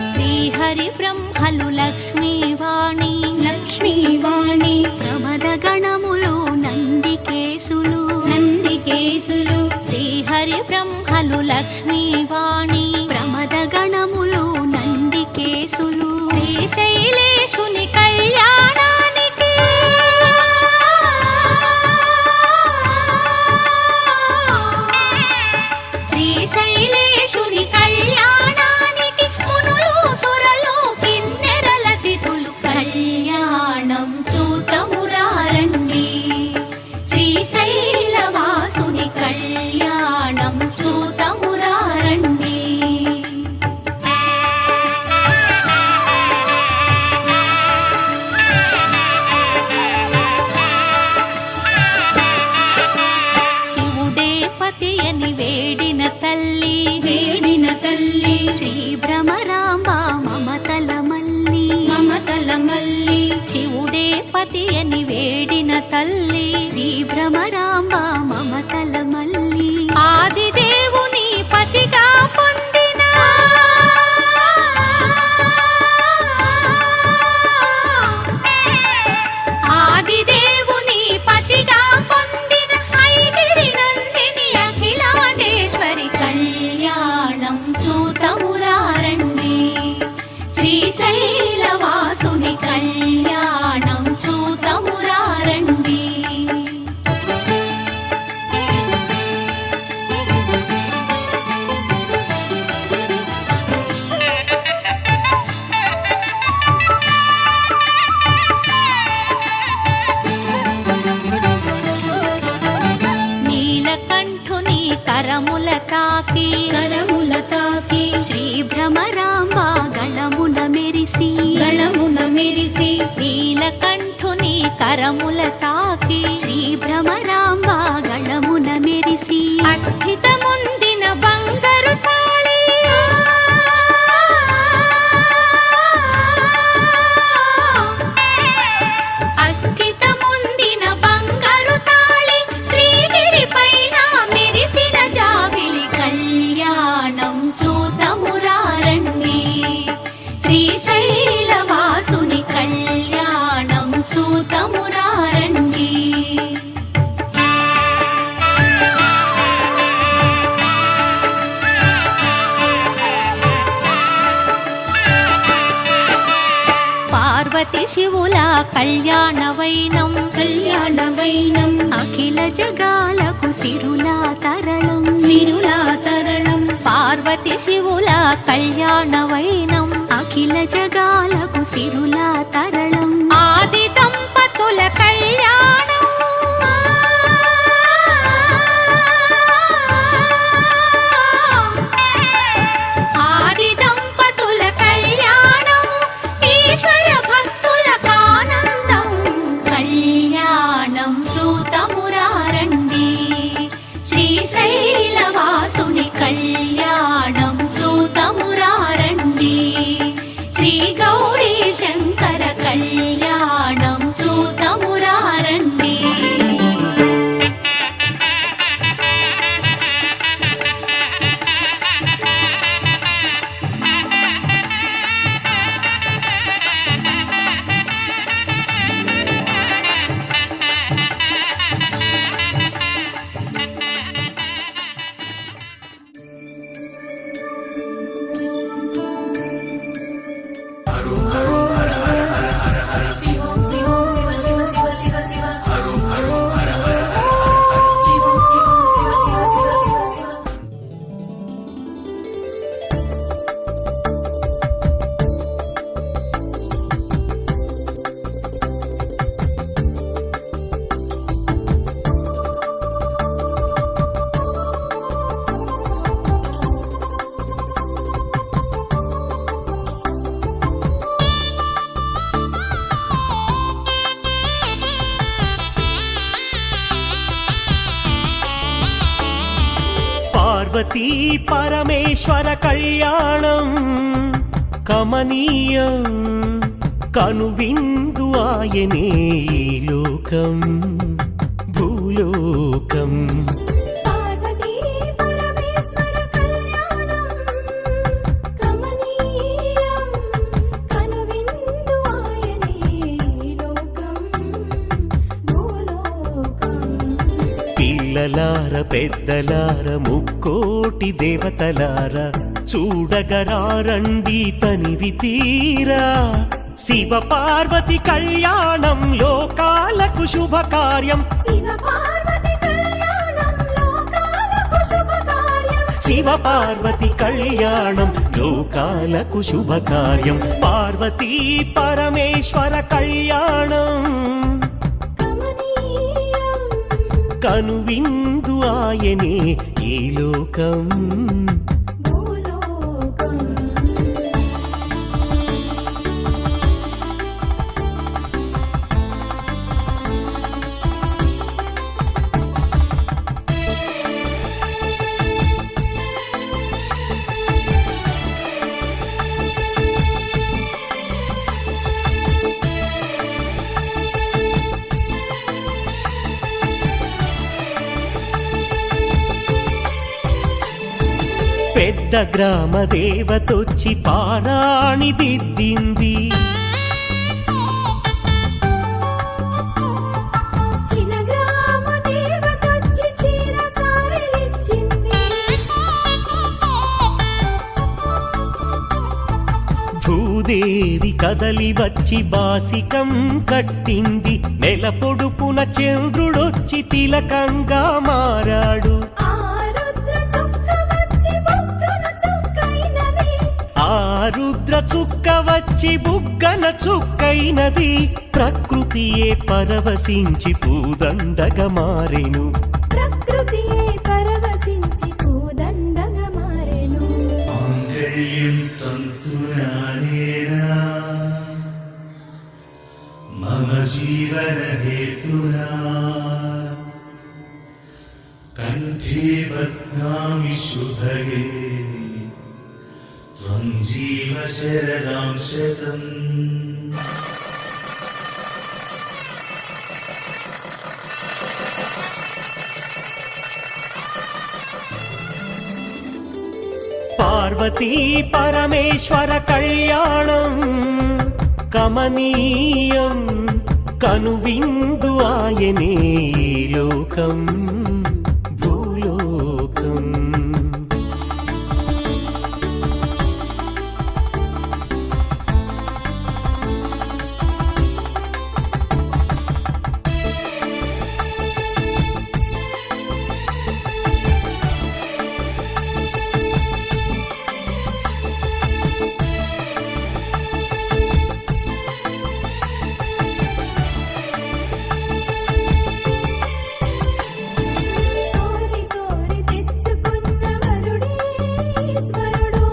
శ్రీహరి బ్రహ్మలు లక్ష్మీవాణి లక్ష్మీవాణి ప్రమద గణములు నందికేశులు నందికేశులు శ్రీహరి బ్రహ్మలు లక్ష్మీవాణి ప్రమద గణములు నందికేశులు శ్రీశైలేశుని కళ్యాణానికి శ్రీశైలేశుని కళ్యాణానికి మునులు సురలు కిన్నెరల తిథులు కళ్యాణం చూతమురారండి శ్రీశైలవాసుని కళ్యాణం చూతమురారండి శివుడే పతి పతి అని వేడిన తల్లి శ్రీ భ్రమరాంబ మమతల మల్లి ఆదిదేవుని పతిగా పొందిన ఆదిదేవుని పతిగా పొందిన ఐగిరి నందిని అఖిలాండేశ్వరి కళ్యాణం చూతమురారండి శ్రీశైలవాసుని కళ్యాణం చూతమురారండి నీలకంఠుని కరముల తాకి శ్రీ భ్రమరాంబ గళమున మెరిసి నీలకంఠుని కరముల తాకి శ్రీ భ్రమరాంబ గళమున మెరిసి అస్థిత ముందిన బంగారు తాళి అస్థిత ముందిన బంగారు తాళి శ్రీగిరి పైన మెరిసిన జాబిలి కళ్యాణం చూతమురారండి శ్రీశైలవాసుని కళ్యాణం చూతమురారండి పార్వతి శివుల కళ్యాణవైనం అఖిల జగాలకు సిరులా తరళం పార్వతి శివుల కళ్యాణవైనం అఖిల జగాలకు సిరులా తరళం ఆది దంపతుల కళ్యాణం ఆది దంపతుల కళ్యాణం ఈశ్వర భక్తులకు ఆనందం కళ్యాణం చూతమురారండి శ్రీశైలవాసుని కళ్యాణం చూతమురారండి శ్రీ గౌరీ శంకర కళ్యాణం చూతమురారండి పార్వతీ పరమేశ్వర కళ్యాణం కమనీయం కనువిందు ఆయనే ఈ లోకం భూలోకం పార్వతీ పరమేశ్వర కళ్యాణం కమనీయం కనువిందు ఆయనే లోకం భూలోకం పిల్లలార పెద్దలార ముక్కోటి దేవతలార చూడగరారండి తనివి తీరా శివ పార్వతి కళ్యాణం లోకాలకు శుభకార్యం శివ పార్వతి కళ్యాణం లోకాలకు శుభకార్యం శివ పార్వతి కళ్యాణం లోకాలకు శుభకార్యం పార్వతీ పరమేశ్వర కళ్యాణం కమనీయం కనువిందు ఆయనే ఈ లోకం భూలోకం పెద్ద గ్రామ దేవతొచ్చి పారాణి దిద్దింది. చిన్న గ్రామ దేవతొచ్చి చీర సారెలిచ్చింది. భూదేవి కదలి వచ్చి బాసికం కట్టింది. నెల పొడుపున చంద్రుడొచ్చి తిలకంగా మారాడు. ఆ రుద్ర చుక్క వచ్చి బుగ్గన చుక్కైనది. ఆ రుద్ర చుక్క వచ్చి బుగ్గన చుక్కైనది. ప్రకృతియే పరవశించి పూదండగా మారెను. ప్రకృతియే పరవశించి పూదండగా మారెను. మాంగళ్యం తంతునానేనా మమ జీవన హేతునా కంఠే బధ్నామి శుభగే త్వం జీవ శరదాం శతం. పార్వతీ పరమేశ్వర కళ్యాణం కమనీయం కనువిందు ఆయనే లోకం భూలోకం. కోరి కోరి తెచ్చుకున్న వరుడే ఈశ్వరుడు.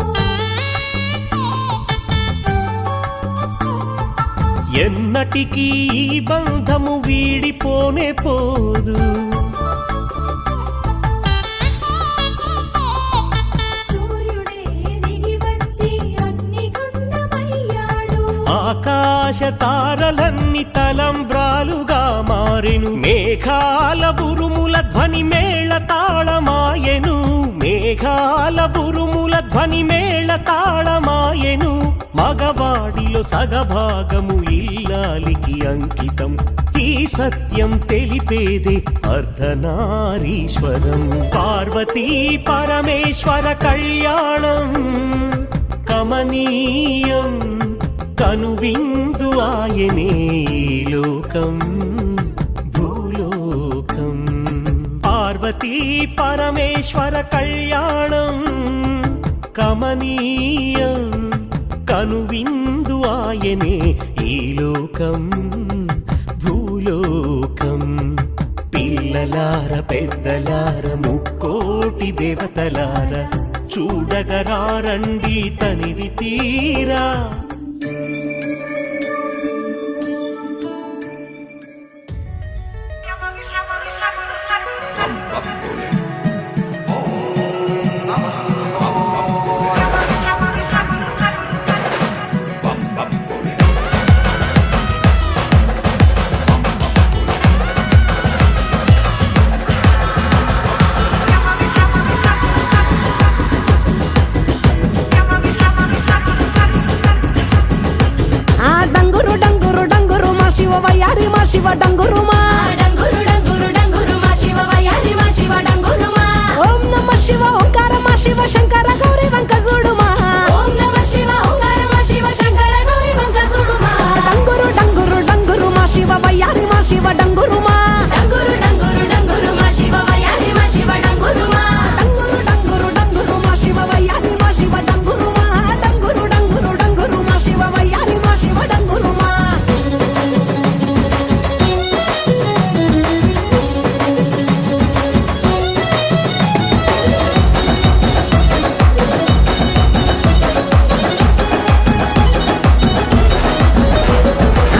ఎన్నటికీ ఈ బంధము వీడిపోనే పోదు. సూర్యుడే దిగి వచ్చి అగ్నిగుండమయ్యాడు. ఆకాశ తారలన్నీ తలంబ్రాలుగా మారెను. మేఘాల బురుముల ధ్వని మేళ తాళమాయెను. మేఘాల బురుముల ధ్వని మేళ తాళమాయెను. మగవాడిలో సగభాగము ఇల్లాలికి అంకితం. ఈ సత్యం తెలిపేదే అర్ధనారీశ్వరం. పార్వతీ పరమేశ్వర కళ్యాణం కమనీయం కనువిందు ఆయనే లోకం భూలోకం. పార్వతీ పరమేశ్వర కళ్యాణం కమనీయం కనువిందు ఆయనే ఈ లోకం భూలోకం. పిల్లలార పెద్దలార ముక్కోటి దేవతలార చూడగరారండి తనివి తీరా. ఆ డంగురు డంగురు డంగురు మా శివ వయ్యారి మా శివ డంగురు మా. డంగురు డంగురు డంగురు మా శివ వయ్యారి మా శివ డంగురు మా. ఓం నమ శివ ఓంకార మా శివ శంకర గౌరీ వంక చూడు మా. ఓం నమః శివ ఓంకార మా శివ శంకర గౌరీ వంక చూడు మా. డంగురు డంగురు డంగురు మా శివ వయ్యారి మా శివ డంగురు మా. డంగురు డంగురు డంగురు మా శివ వయ్యారి మా శివ డంగురు మా. డంగురు డంగురు డంగురు మా శివ వయ్యారి మా శివ డంగురు మా. డంగురు డంగురు డంగురు మా శివ వయ్యారి మా శివ డంగురు మా.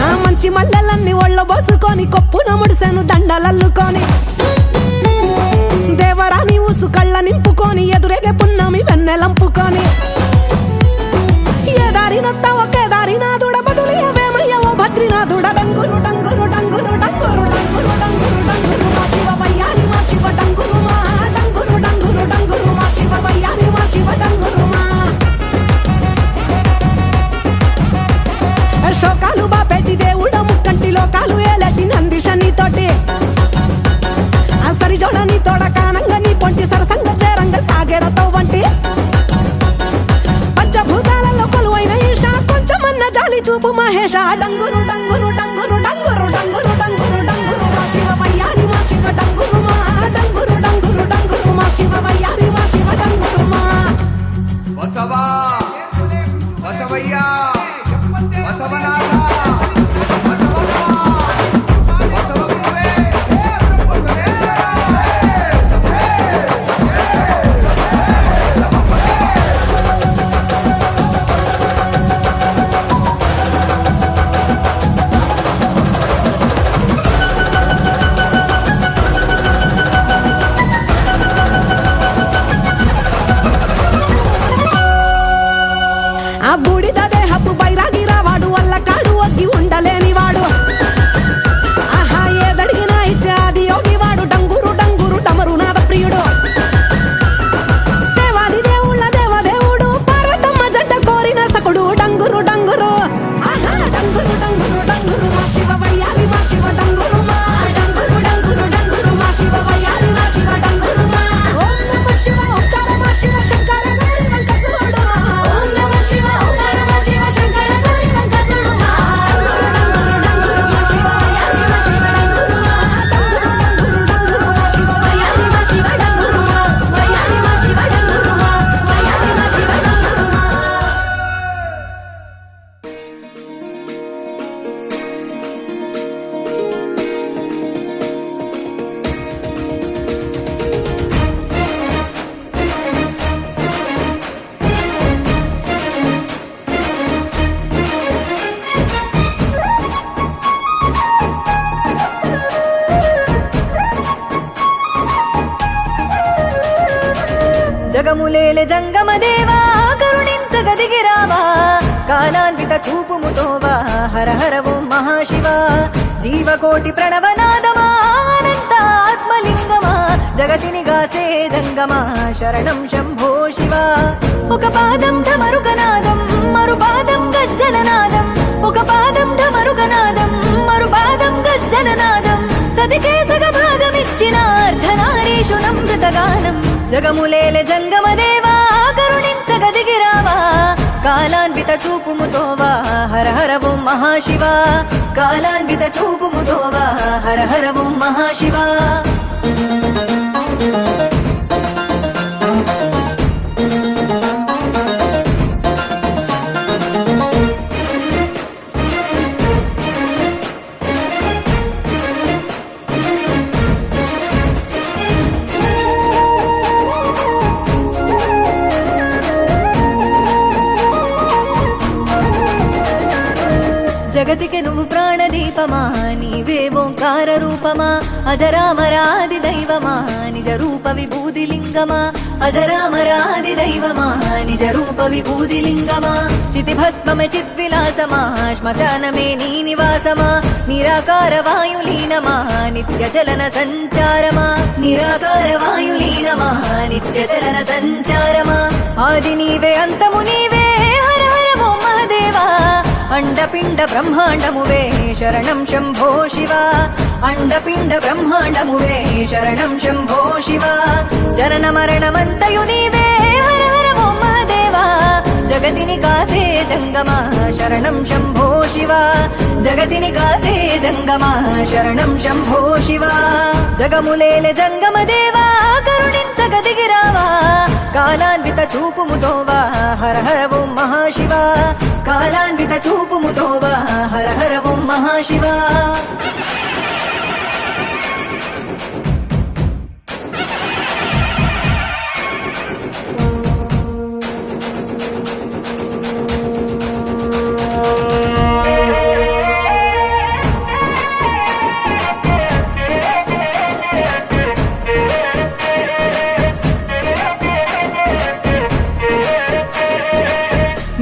ఆ మంచి మల్లెలన్నీ ఒళ్ళ బోసుకొని కొప్పున ముడిసెను దండలల్లుకొని దేవరాని ఊసు కళ్ళ నింపుకొని ఎదురేగే పున్నమి వెన్నెలంపుకొని ఏ దారినొత్తా ఒకే దారినాదుడ బదులియవేమయ్య ఓ భద్రినాథుడ. డంగురు డంగురు డంగురు డంగురు డంగురు డంగురు డంగురు మా శివ వయ్యారి మా శివ డంగురు మా. డంగురు డంగురు డంగురు మా శివ వయ్యారి మా శివ డంగురు మహేష డంగురు డంగురు డంగురు డంగురు డంగురు డంగురు డంగురు మా శివ వయ్యారి మా శివ డంగురు మా డంగురు డంగురు డంగురు మా శివ వయ్యారి మా శివ డంగురు మా బసవా బసవయ్యా బసవనాథ ఆ బూడిద దేహపు బైరాగిరా వాడు వల్ల కాడు ఒగ్గి ఉండలేనివాడు ఆహా ఏదడిగినా ఇచ్చే ఆది యోగి వాడు డంగురు డంగురు తమరునాథ ప్రియుడు దేవాది దేవుళ్ళ దేవదేవుడు పార్వతమ్మ జంట కోరిన సకుడు డంగురు డంగురు ఆహా డంగురు డంగురు డంగురు మా శివ వయ్యారి మా శివ డంగురు మా డంగురు డంగురు డంగురు మా శివ వయ్యారి మా శివ డంగురు మా ఓం నమః శివ ఓంకార మా శివ శంకర గౌరి వెంకటేశ్వరుడు మా ఓం నమః శివ ఓంకార మా శివ శంకర గౌరి వెంకటేశ్వరుడు మా డంగురు డంగురు మా శివ వయ్యారి మా శివ డంగురు మా డంగురు డంగురు మా శివ వయ్యారి మా శివ డంగురు మా వయ్యారి మా శివ డంగురు మా వయ్యారి మా శివ డంగురు మా జగములేలే జంగమ దేవా కరుణించగదిగిరావా కాలాన్విత చూపుముతోవా హర హర ఓం మహాశివ జీవకోటి ప్రణవనాదమా అనంత ఆత్మలింగమా జగతిని గాసే జంగమా శరణం శంభో శివ ఒక పాదం ఢమరుగనాదం మరు పాదం గజ్జలనాదం ఒక పాదం ఢమరుగనాదం మరు పాదం గజ్జలనాదం సతికే సగ భాగమిచ్చిన అర్ధనారీషు నమృతగానం జగములేలే జంగమ దేవా కరుణించగదిగిరావా కాలాన్విత చూపుముతోవా హర హర ఓం మహాశివ కాలాన్విత చూపుముతోవా హర హర ఓం మహాశివ జగతికి నువ్వు ప్రాణదీపమా నీవే ఓంకార రూపమా అజరామరాది దైవమా నిజ రూప విభూతి లింగమా అజరామరాది దైవమా నిజ రూప విభూతి లింగమా చితి భస్మమ చిద్విలాసమా శ్మశానమే నీ నివాసమా నిరాకార వాయులీనమా నిత్య చలన సంచారమా నిరాకార వాయులీనమా నిత్య చలన సంచారమా ఆది నీవే అంతము నీవే హర హర ఓం మహదేవా అండపిండ బ్రహ్మాండమువే శరణం శంభో శివ అండపిండ బ్రహ్మాండమువే శరణం శంభో శివ జనన మరణమంతయు నీవే హర హర ఓం మహదేవా జగతిని కాసే జంగమా శరణం శంభో శివ జగతిని కాసే జంగమా శరణం శంభో శివ జగములేలే జంగమ దేవా కరుణించగదిగిరావా కాలాన్విత చూపుముతోవా హర హర ఓం మహాశివ కాలాన్విత చూపుముతోవా హర హర ఓం మహాశివ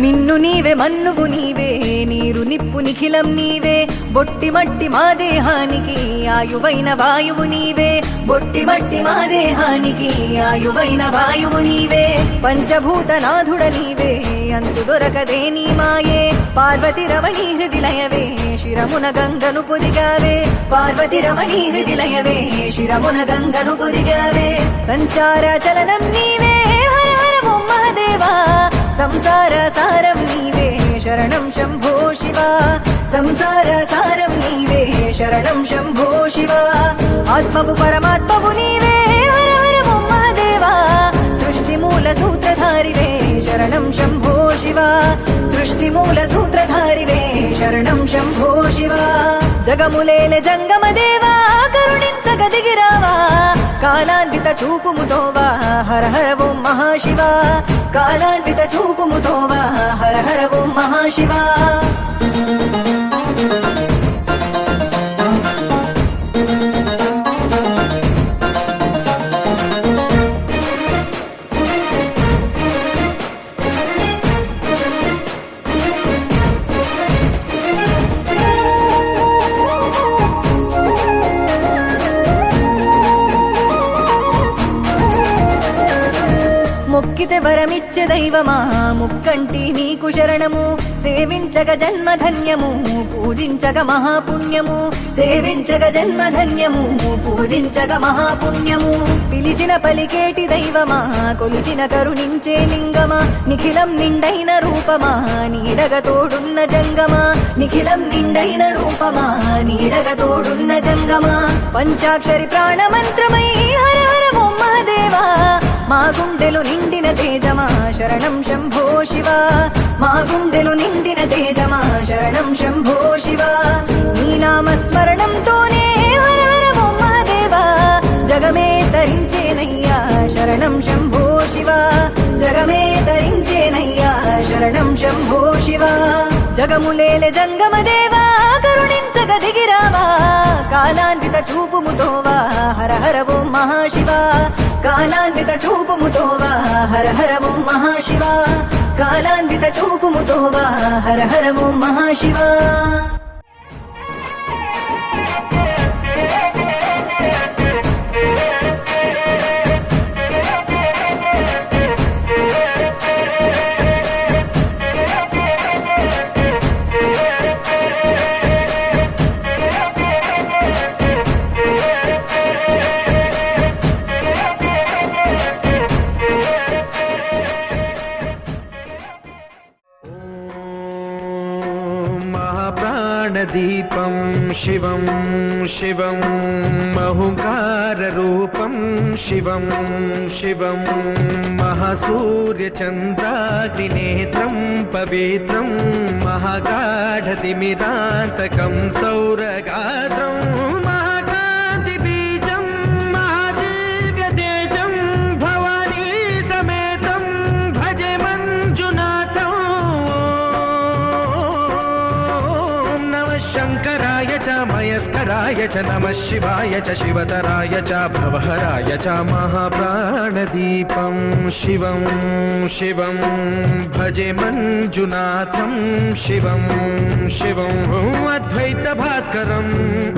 మిన్ను నీవే మన్నువు నీవే నీరు నిప్పు నిఖిలం నీవే బొట్టి మట్టి మా దేహానికి ఆయువైన వాయువు నీవే బొట్టి మట్టి మా దేహానికి ఆయువైన వాయువు నీవే పంచభూతనాథుడ నీవే అంతు దొరకదే నీ మాయే పార్వతి రమణీ హృదిలయవే శిరమున గంగను పొదిగావే పార్వతి రమణీ హృదిలయవే శిరమున గంగను పొదిగావే సంచార చలనం నీవే హర హర ఓం మహదేవా సంసార సారం నీవే శరణం శంభో శివ సంసార సారం నీవే శరణం శంభో శివ ఆత్మవు పరమాత్మవు నీవే హర హర మహాదేవా సృష్టి మూల సూత్రధారివే శరణం శంభో శివ సృష్టి మూల సూత్రధారివే శరణం శంభో శివ జగములేల జంగమ దేవా కరుణించగ దిగిరావా కాలాన్విత చూపుముతోవా హర హర ఓం మహాశివ కాలాన్విత చూపుముతోవా హర హర ఓం మహాశివ మొక్కితే వరమిచ్చే దైవమా ముక్కంటి నీకు శరణము సేవించగ జన్మధన్యము పూజించగ మహాపుణ్యము సేవించగ జన్మధన్యము పూజించగ మహాపుణ్యము పిలిచిన పలికేటి దైవమా కొలిచిన కరుణించే లింగమా నిఖిలం నిండైన రూపమా నీడగ తోడున్న జంగమా నిఖిలం నిండైన రూపమా నీడగ తోడున్న జంగమా పంచాక్షరి ప్రాణమంత్రమై హర హర ఓం మహాదేవా మా గుండెలు నిండిన తేజమా శరణం శంభో శివ మా గుండెలు నిండిన తేజమా శరణం శంభో శివ నీ నామస్మరణంతోనే హర హర ఓం మహాదేవా జగమే తరించేనయ్యా శరణం శంభో శివ జగమే తరించేనయ్యా శరణం శంభో శివ జగములేల జంగమ దేవా కరుణించగ దిగిరావా కాలాన్విత చూపుముతోవా హర హర ఓం మహాశివ కాలాన్విత చూపుముతోవా హర హర ఓం మహాశివ కాలాన్విత చూపుముతోవా హర హర ఓం మహాశివ దీపం శివం శివం మహుకారరూపం శివం శివం మహాసూర్యచంద్రాగ్నినేత్రం పవిత్రం మహాగాఢతిమిరాంతకం సౌరగాత్రం మహాకాంతిబీజం మహాదివ్యతేజం భవానీ సమేతం భజే మంజునాథం శంకరాయ చ మయస్కరాయ చ నమః శివాయ చ శివతరాయ చ భవహరాయ చ మహాప్రాణదీపం శివం శివం భజే మంజునాథం శివం శివం అద్వైత భాస్కరం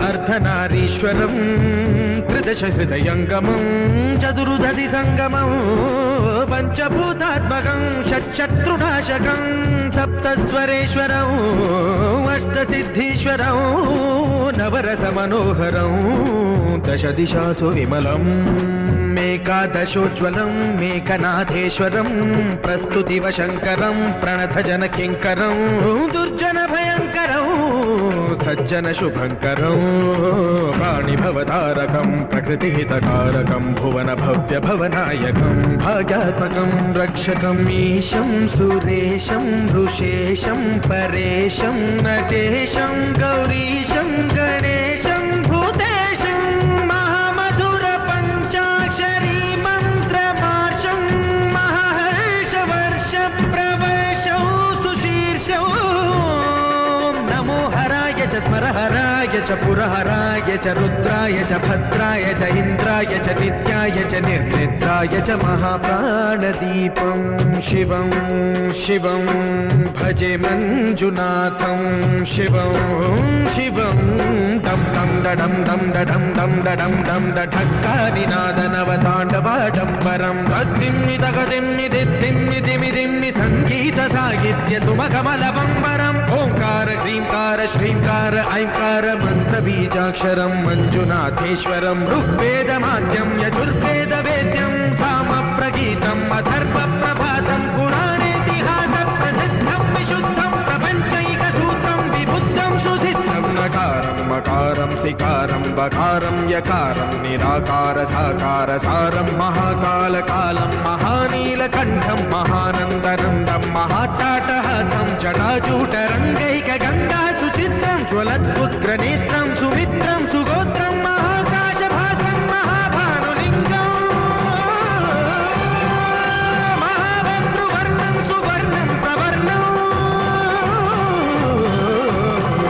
అర్ధనారీశ్వరం త్రిదశ హృదయంగమం చతుర్దశి సంగమం పంచభూతాత్మకం షట్శత్రునాశకం సప్తస్వరేశ్వరం అష్టసిద్ధీశ్వరం నవరస మనోహరం దశ దిశాసు విమలం మేకాదశోజ్వలం మేఘనాథేశ్వరం ప్రస్తుతివ శంకరం ప్రణత జన కింకరం దుర్జన భయంకరం సజ్జన శుభంకరం ప్రాణిభవతారకం ప్రకృతిహితకారకం భువన భవ్య భవనాయకం భాగ్యాత్మకం రక్షకం ఈశం సురేశం ఋషేశం పరేశం నటేశం గౌరీశం గణేశం భూతేశం మహామధుర పంచాక్షరీ మంత్రమార్షం మహర్షవర్ష ప్రవర్షౌ సుశీర్షౌ నమో హరాయ చ స్మరహరాయ చ పురహరాయ చ రుద్రాయ చ భద్రాయ చ ఇంద్రాయ చ నిత్యాయ చ నిర్నిద్రాయ చ మహాప్రాణదీపం శివం శివం భజే మంజునాథం శివం శివం దం దం దడం దం దడం దం దడం దం ఢక్కానినాదనవతాండవాడంబరం తద్దిమ్మి తగదిమ్మి దిద్దిమ్మి దిమి దిమ్మి సంగీత సాహిత్య సుమకమలబంబరం ఓంకార హ్రీంకార శ్రీంకార ఐంకార మంత్ర బీజాక్షరం మంజునాథేశ్వరం ఋగ్వేదమాద్యం యజుర్వేద వేద్యం సామ ప్రగీతం అధర్వ ప్రభాతం పురాణేతిహాసం మకారం సికారం బకారం యకారం నిరాకార సాకార సారం మహాకాల కాలం మహానీలకంఠం మహానందనందం మహాటాటహాసం జటాజూటరంగైక గంగా సుచిత్రం జ్వలద్వుగ్రనేత్రం సుమిత్రం సుగోత్రం మహాకాశభాసం మహాభానులింగం మహాభద్రువర్ణం సువర్ణం ప్రవర్ణం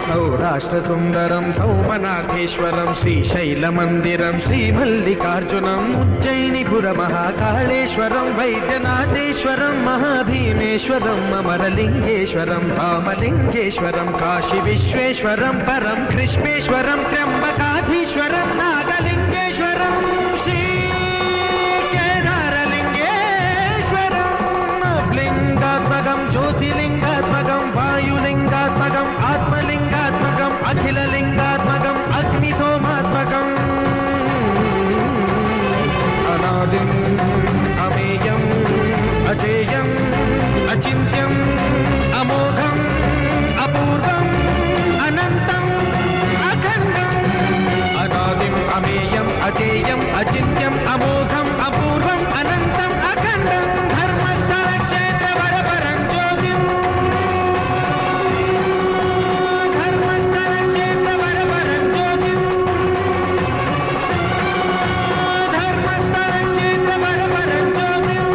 సౌరాష్ట్ర సుందరం సౌమనాథేశ్వరం శ్రీశైలమందిరం శ్రీమల్లికార్జునం ఉజ్జయినిపుర మహాకాళేశ్వరం వైద్యనాథేశ్వరం మహాభీమేశ్వరం అమరలింగేశ్వరం రామలింగేశ్వరం కాశీ విశ్వేశ్వరం పరం కృష్ణేశ్వరం త్ర్యంబకాధీశ్వరం నాగలింగేశ్వరం శ్రీ కేదారలింగేశ్వరం లింగాత్మకం జ్యోతిలింగాత్మకం వాయులింగాత్మకం ఆత్మలింగాత్మకం అఖిలలింగాత్మకం అగ్నిసోమాత్మకం అనాదిం అమేయం అజేయం అచింత్యం అమోఘం అపూర్వం అనంతం అఖండం అనాదిం అమేయం అజేయం అచింత్యం అమోఘం అపూర్వం అనంతం అఖండం ధర్మస్థల క్షేత్ర వరపరం జ్యోతిం ధర్మస్థల క్షేత్ర వరపరం జ్యోతిం ధర్మస్థల క్షేత్ర వరపరం జ్యోతిం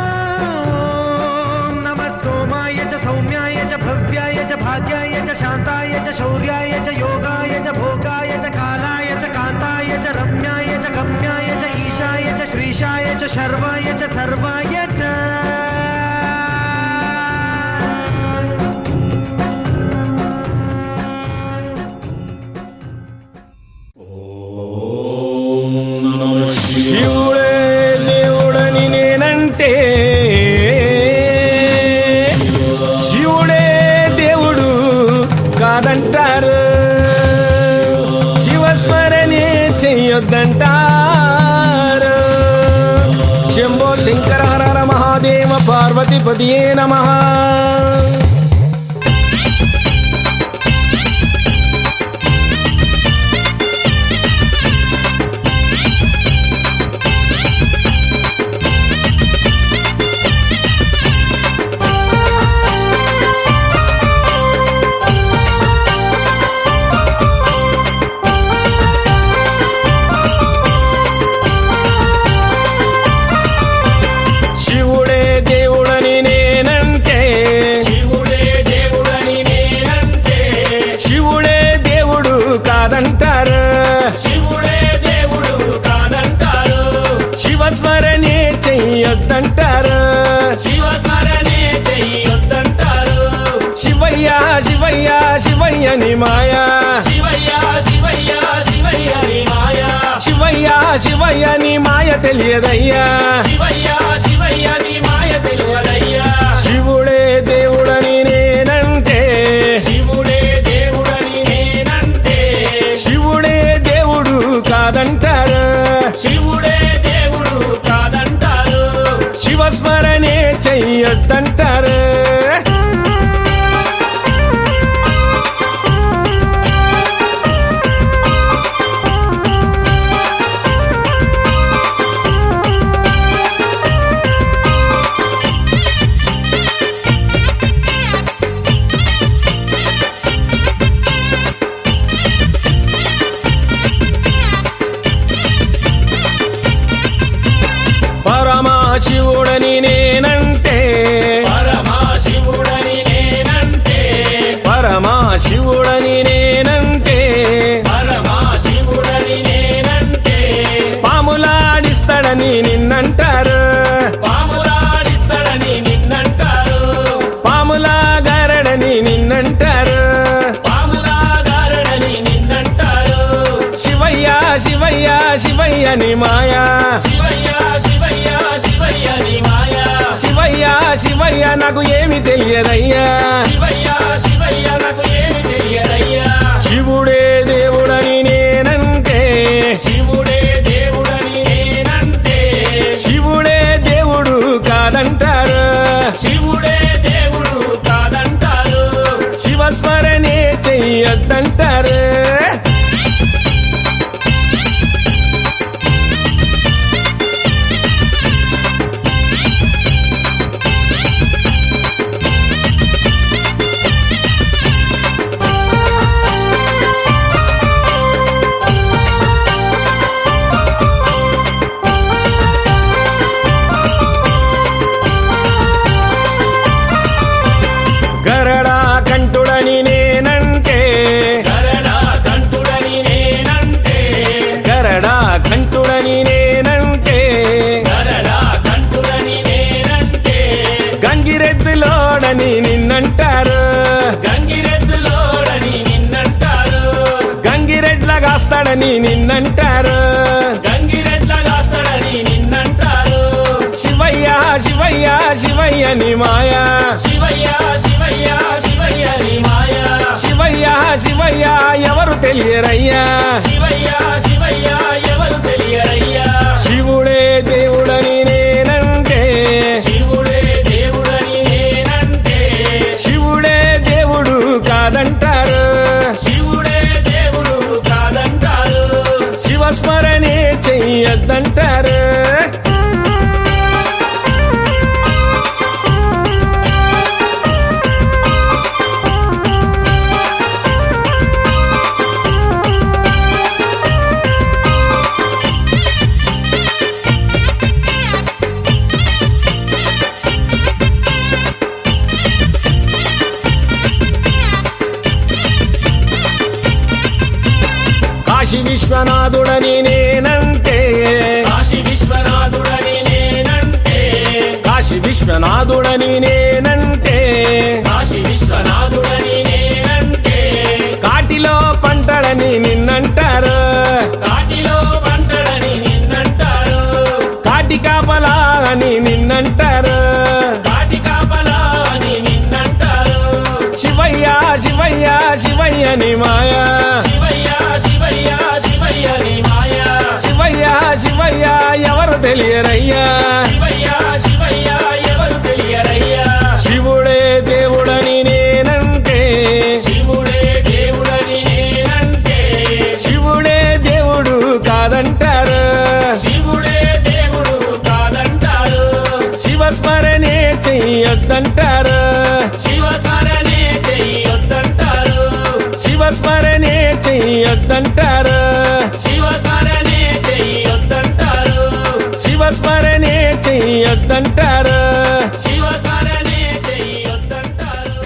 ఓం నమః సోమాయ చ సౌమ్యాయ చ భవ్యాయ చ భాగ్యాయ చ శాంతాయ చ శౌర్యాయ చ యోగాయ చ భోగాయ చ కాలాయ చ కాంతాయ చ రమ్యాయ చ గమ్యాయ చ ఈశాయ చ శ్రీశాయ చ శర్వాయ చ సర్వాయ చ శివుడే దేవుడని నేనంటే శివుడే దేవుడు కాదంటారు శివస్మరణే చెయ్యొద్దంటారు శంభో శంకర హర హర మహాదేవ పార్వతీపతియే నమః శివుడే దేవుడని నేనంటే శివుడే దేవుడని నేనంటే శివుడే దేవుడు కాదంటారు శివుడే దేవుడు కాదంటారు శివస్మరణే చెయ్యొద్దంటారు శివస్మరణే చెయ్యొద్దంటారు శివయ్య శివయ్య శివయ్యని మాయా శివయ్య శివయ్య శివయ్యని మాయా శివయ్య శివయ్యని మాయ తెలియదయ్యా శివయ్య శివయ్యని మాయ తెలియదయ్యా శివుడే దేవుడని నేనంటే శివుడే దేవుడని నేనంటే శివుడే దేవుడు కాదంటారు శివుడే దేవుడు కాదంటారు శివస్మరణే చెయ్యొద్దంటారు పరమశివుడని నేనంటే పరమశివుడని నేనంటే పరమశివుడని నేనంటే పరమశివుడని నేనంటే పాములాడిస్తాడని నిన్నంటారు పాములాడిస్తాడని నిన్నంటారు పాములాగారడని నిన్నంటారు పాములాగారడని నిన్నంటారు శివయ్య శివయ్య శివయ్యని మాయా శివయ్య శివయ్య శివయ్యని మాయా శివయ్య శివయ్య నాకు ఏమి తెలియదయ్యా శివయ్య శివయ్య నాకు ఏమి తెలియదయ్యా శివుడే దేవుడని నేనంటే శివుడే దేవుడని నేనంటే శివుడే దేవుడు గంగిరెద్దులోడని నిన్నంటారు, గంగిరెద్దులోడని నిన్నంటారు, గంగిరెడ్ల కాస్తాడని నిన్నంటారు, గంగిరెద్ల కాస్తాడని నిన్నంటారు. శివయ్య శివయ్య శివయ్య నీ మాయా, శివయ్య శివయ్య శివయ్య నీ మాయా, శివయ్య శివయ్య ఎవరు తెలియరయ్యా, శివయ్య శివయ్య ఎవరు తెలియరయ్యా. శివుడే దేవుడని నేనంటే, శివుడే దేవుడని నేనంటే, శివుడే దేవుడు కాదంటారు, శివుడే దేవుడు కాదంటారు. శివస్మరణే చెయ్యొద్దంటారు. కాశీ విశ్వనాథుడని నేనంటే, కాశీ విశ్వనాథుడని నేనంటే, కాశీ విశ్వనాథుడని నేనంటే, కాశీ విశ్వనాథుడని నేనంటే, కాటిలో పంటడని నిన్నంటారు, కాటిలో పంటడని నిన్నంటారు, కాటి కాపలా అని నిన్నంటారు. కాటి కాపలా అని నిన్నంటారు. శివయ్య శివయ్య శివయ్య నీ మాయా, శివయ్య శివయ్య శివయ్య నీ మాయా, శివయ్య శివయ్య ఎవరు తెలియరయ్యా, శివయ్య శివయ్య ఎవరు తెలియరయ్యా. శివుడే దేవుడని నేనంటే, శివుడే దేవుడని నేనంటే, శివుడే దేవుడు కాదంటారు, శివుడే దేవుడు కాదంటారు. శివస్మరణే చెయ్యొద్దంటారు, శివస్మరణే చెయ్యొద్దంటారు, శివస్మరణే చెయ్యొద్దంటారు, శివస్మరణే చెయ్యొద్దంటారు, శివస్మరణే చెయ్యొద్దంటారు. శివస్మరణే చెయ్యొద్దంటారు.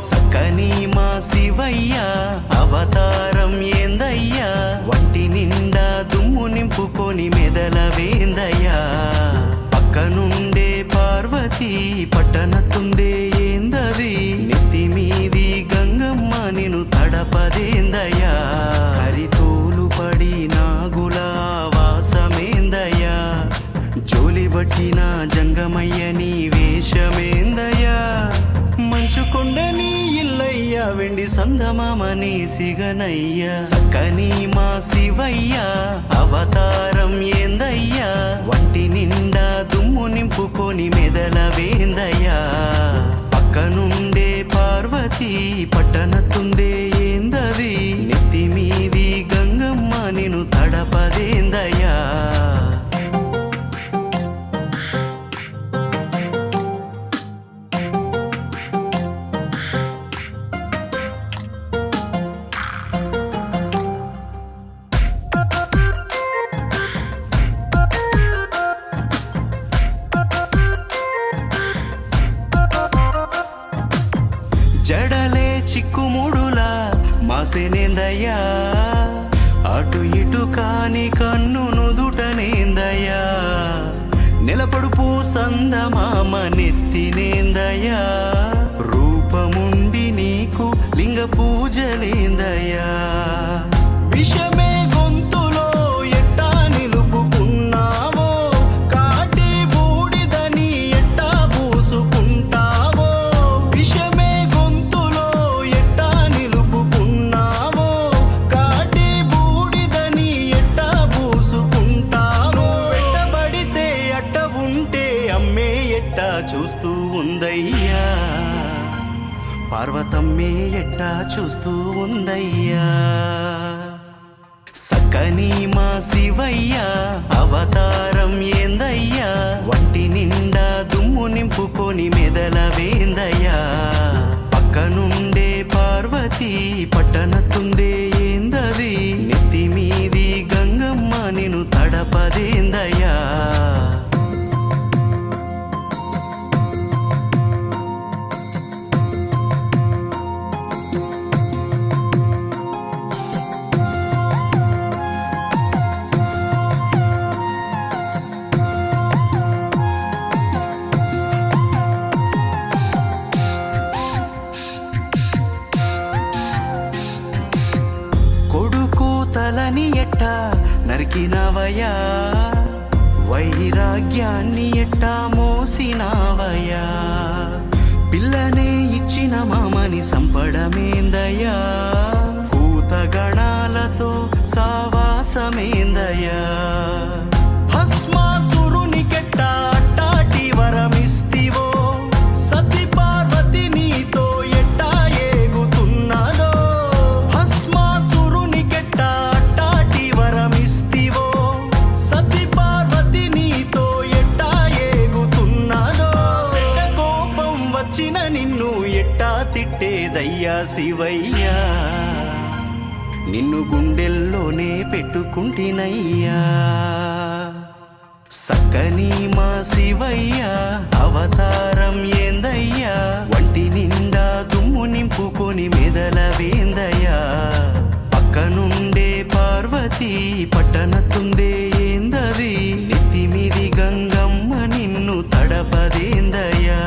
సక్కని మా శివయ్య అవతారం ఏందయ్యా, వంటి నిండా దుమ్ము నింపుకొని మెదల వేందయ్యా, పక్కనుండే పార్వతి పట్టనట్టుందే ఏందది, నెత్తి మీది గంగమ్మ నిన్ను తడపదేందయ్యా, హరితోలు పడి నాగుల వాసమేందయ్యా, జోలి బట్టిన జంగమయ్య నీ వేషమేందయ్యా, మంచుకొండని ఇల్లయ్యా వెండి సందమామని సిగనయ్యా, సక్కని మా శివయ్య అవతారం ఏందయ్యా, వంటి నిండా దుమ్ము నింపుకొని మెదల వేందయ్యా, పక్కనుండే పార్వతి పట్టనట్టుందే ఏందది, నెత్తి మీది గంగమ్మ నిన్ను తడపదేందయ్యా. జడలే చిక్కుముడులా మాసేనేందయ్యా, అటు ఇటు కాని కన్ను నుదుటనేందయ్యా, నిలపడుపు సందమామ నెత్తినేందయ్యా, రూపముండి నీకు లింగ పూజలేందయ్యా, విషమే గొంతులో ఎట్టా నిలుపుకున్నావో, కాటి బూడిదని ఎట్టా పూసుకుంటావో, విషమే గొంతులో ఎట్టా నిలుపుకున్నావో, కాటి బూడిదని ఎట్టా పూసుకుంటావో, ఎట్టబడితే అట్ట ఉంటే అమ్మే ఎట్టా చూస్తూ ఉందయ్యా, పార్వతమ్మే ఎట్టా చూస్తూ ఉందయ్యా, సక్కని మా శివయ్య అవతారం ఏందయ్యా, వంటి నిండా దుమ్ము నింపుకొని మెదల వేందయ్యా, పక్కనుండే పార్వతి పట్టనట్టుందే ఏందది, నెత్తి మీది గంగమ్మ నిన్ను తడపదేందయ్యా. మోసినావయా వైరాగ్యాన్ని ఎట్టా మోసినావయా పిల్లనే ఇచ్చిన మామని సంపడమేందయ్యా భూతగణాలతో సావాసమేందయ్యా భస్మాసురునికెట్టా అట్టాటి వరమిస్తివో సతి పార్వతి నీతో ఎట్టా ఏగుతున్నదో భస్మాసురునికెట్టా అట్టాటి వరమిస్తివో సతి పార్వతి నీతో ఎట్టా ఏగుతున్నదో సెట కోపం వచ్చిన నిన్ను ఎట్టా తిట్టేదయ్యా శివయ్యా నిన్ను గుండెల్లోనే పెట్టుకుంటినయ్యా సక్కని మా శివయ్యా అవతారం ఏందయ్యా వంటి నిండా దుమ్ము నింపుకొని మెదలవేందయ్యా పక్కనుండే పార్వతి పట్టనట్టుందే ఏందవి నెత్తిమిది గంగమ్మ నిన్ను తడపదేందయ్యా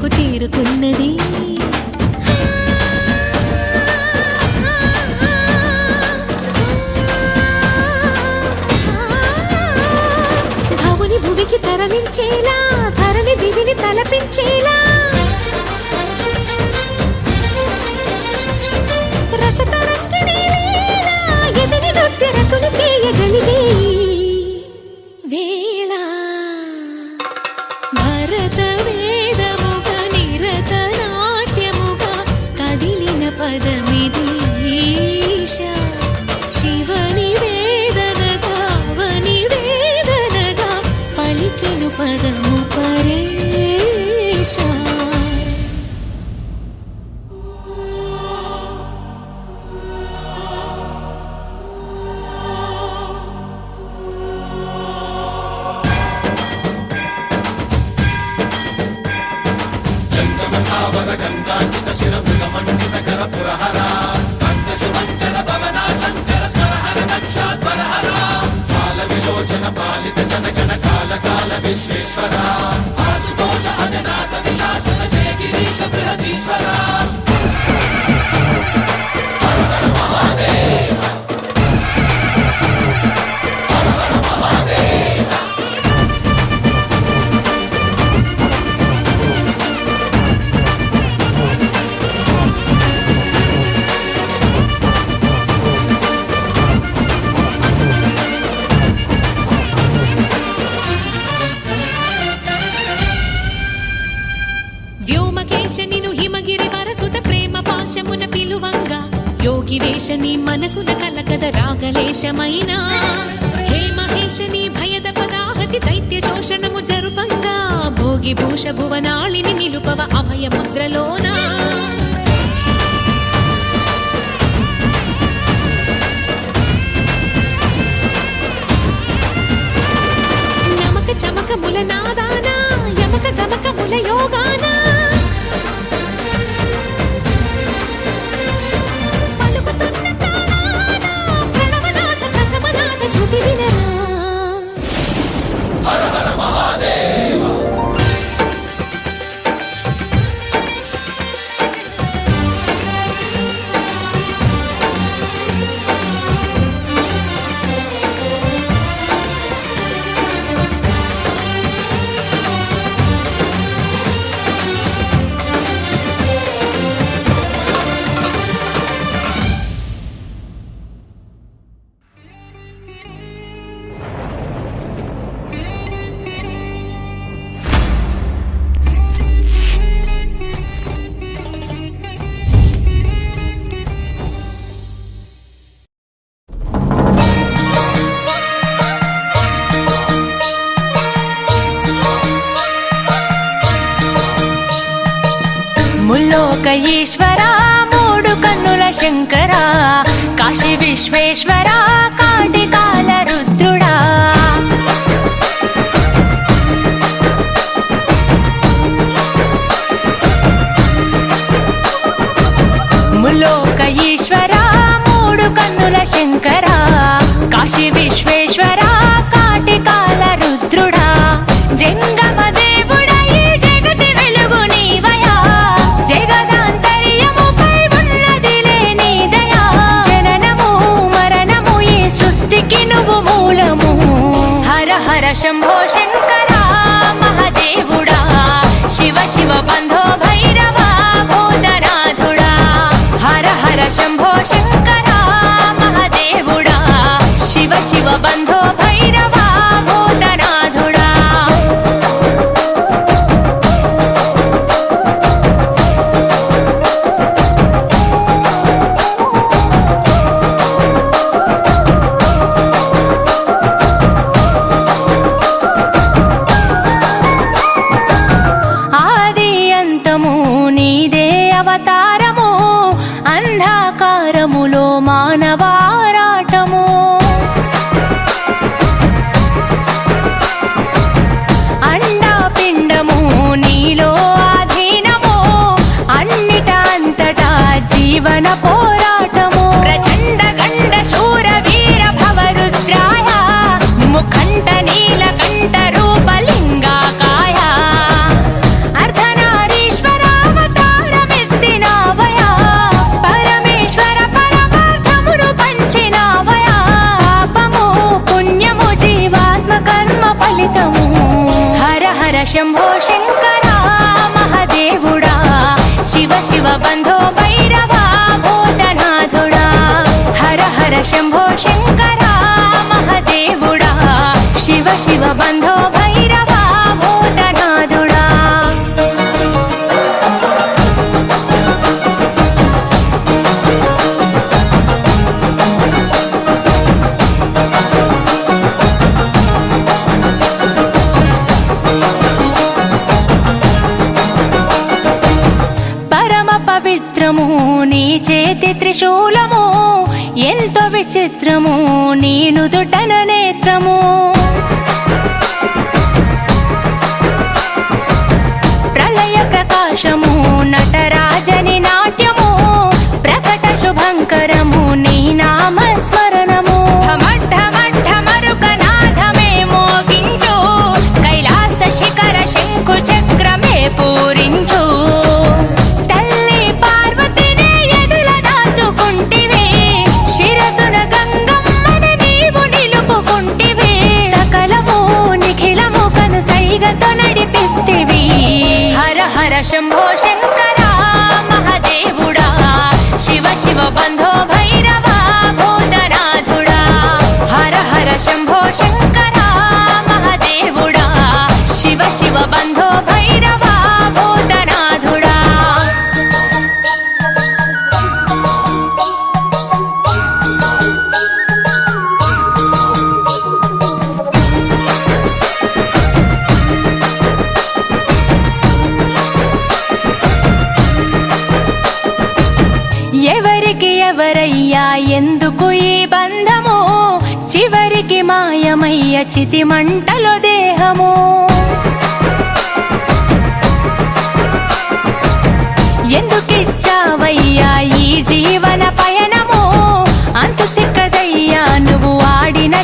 చేరుకున్నది భవుని భువికి తరలించేలా ధరణి దివిని తలపించేలా రసతరంగిణి లీల ఎదని నృత్యరతుని చేయగలిగే వేళ భరత వేదముగ నిరత నాట్యముగా కదిలిన పదమిది ఈశా శివని వేదనగా వని వేదనగా పలికెను పదము పరేశా నిను హిమగిరి వరసుత ప్రేమ పాశమున పిలువంగా యోగి వేషని మనసున కలగద రాగలేశమైన హే మహేశని భయద పదాహతి దైత్య శోషణము జరుపంగా భోగి భూష భువనాళిని నిలుపవ అభయ ముద్రలోనా నమక చమక ముల నాదానా యమక గమక ముల యోగానా ఈశ్వరా మూడు కన్నుల శంకరా కాశీ విశ్వేశ్వరా కాటికాల రుద్రుడా ముల్లోక ఈశ్వరా మూడు కన్నుల శంకరా కాశీ విశ్వేశ్వరా కాటికాల రుద్రుడా జంగమ దేవుడా ఈ జగతి వెలుగు నీవయా జగదాంతర్యముపై ఉన్నదిలే నీ దయా జననము మరణము ఈ సృష్టికి నువ్వు మూలము హర హర శంభో శంకరా మహాదేవుడా శివ శివ బంధో భైరవా భూతనాథుడా హర హర శంభో శంకరా మహాదేవుడా శివ శివ బంధో భైరవా భూతనాథుడా ఆది అంతము నీదే అవతారము అంధకారములో మానవారాటము అండాపిండము నీలో ఆధీనము అన్నిట అంతటా జీవన పోరాటము ప్రచండ గండ శూర వీర భవరుద్రాయ ముఖంట నీలకంఠ రూపలింగాకాయ అర్ధనారీశ్వరావతారమెత్తినావయా పరమేశ్వర పరమార్థమును పంచినావయా పాపము పుణ్యము జీవాత్మ కర్మ ఫలితము హర హర శంభో శంకరా మహాదేవుడా శివ శివ బంధో భైరవా భూతనాథుడా హర హర శంభో శంకరా మహాదేవుడా శివ శివ బంధో భైరవా భూతనాథుడా పరమ పవిత్రము నీ చేతి త్రిశూలము ఎంతో విచిత్రము నీ నుదుటన నేత్రము ప్రళయ ప్రకాశము నటరాజ శంభో శంకర మహదేవుడా శివ శివ బంధో భైరవా భూతనాథుడా హర హర శంభో శంకర మహదేవుడా శివ శివ బంధో భైరవా భూతనాథుడా ఎవరికి ఎవరయ్యా ఎందుకు ఈ బంధము చివరికి మాయమయ్య చితి మంటలో దేహము ఎందుకిచ్చావయ్యా ఈ జీవన పయనము అంతు చిక్కదయ్యా నువ్వు ఆడిన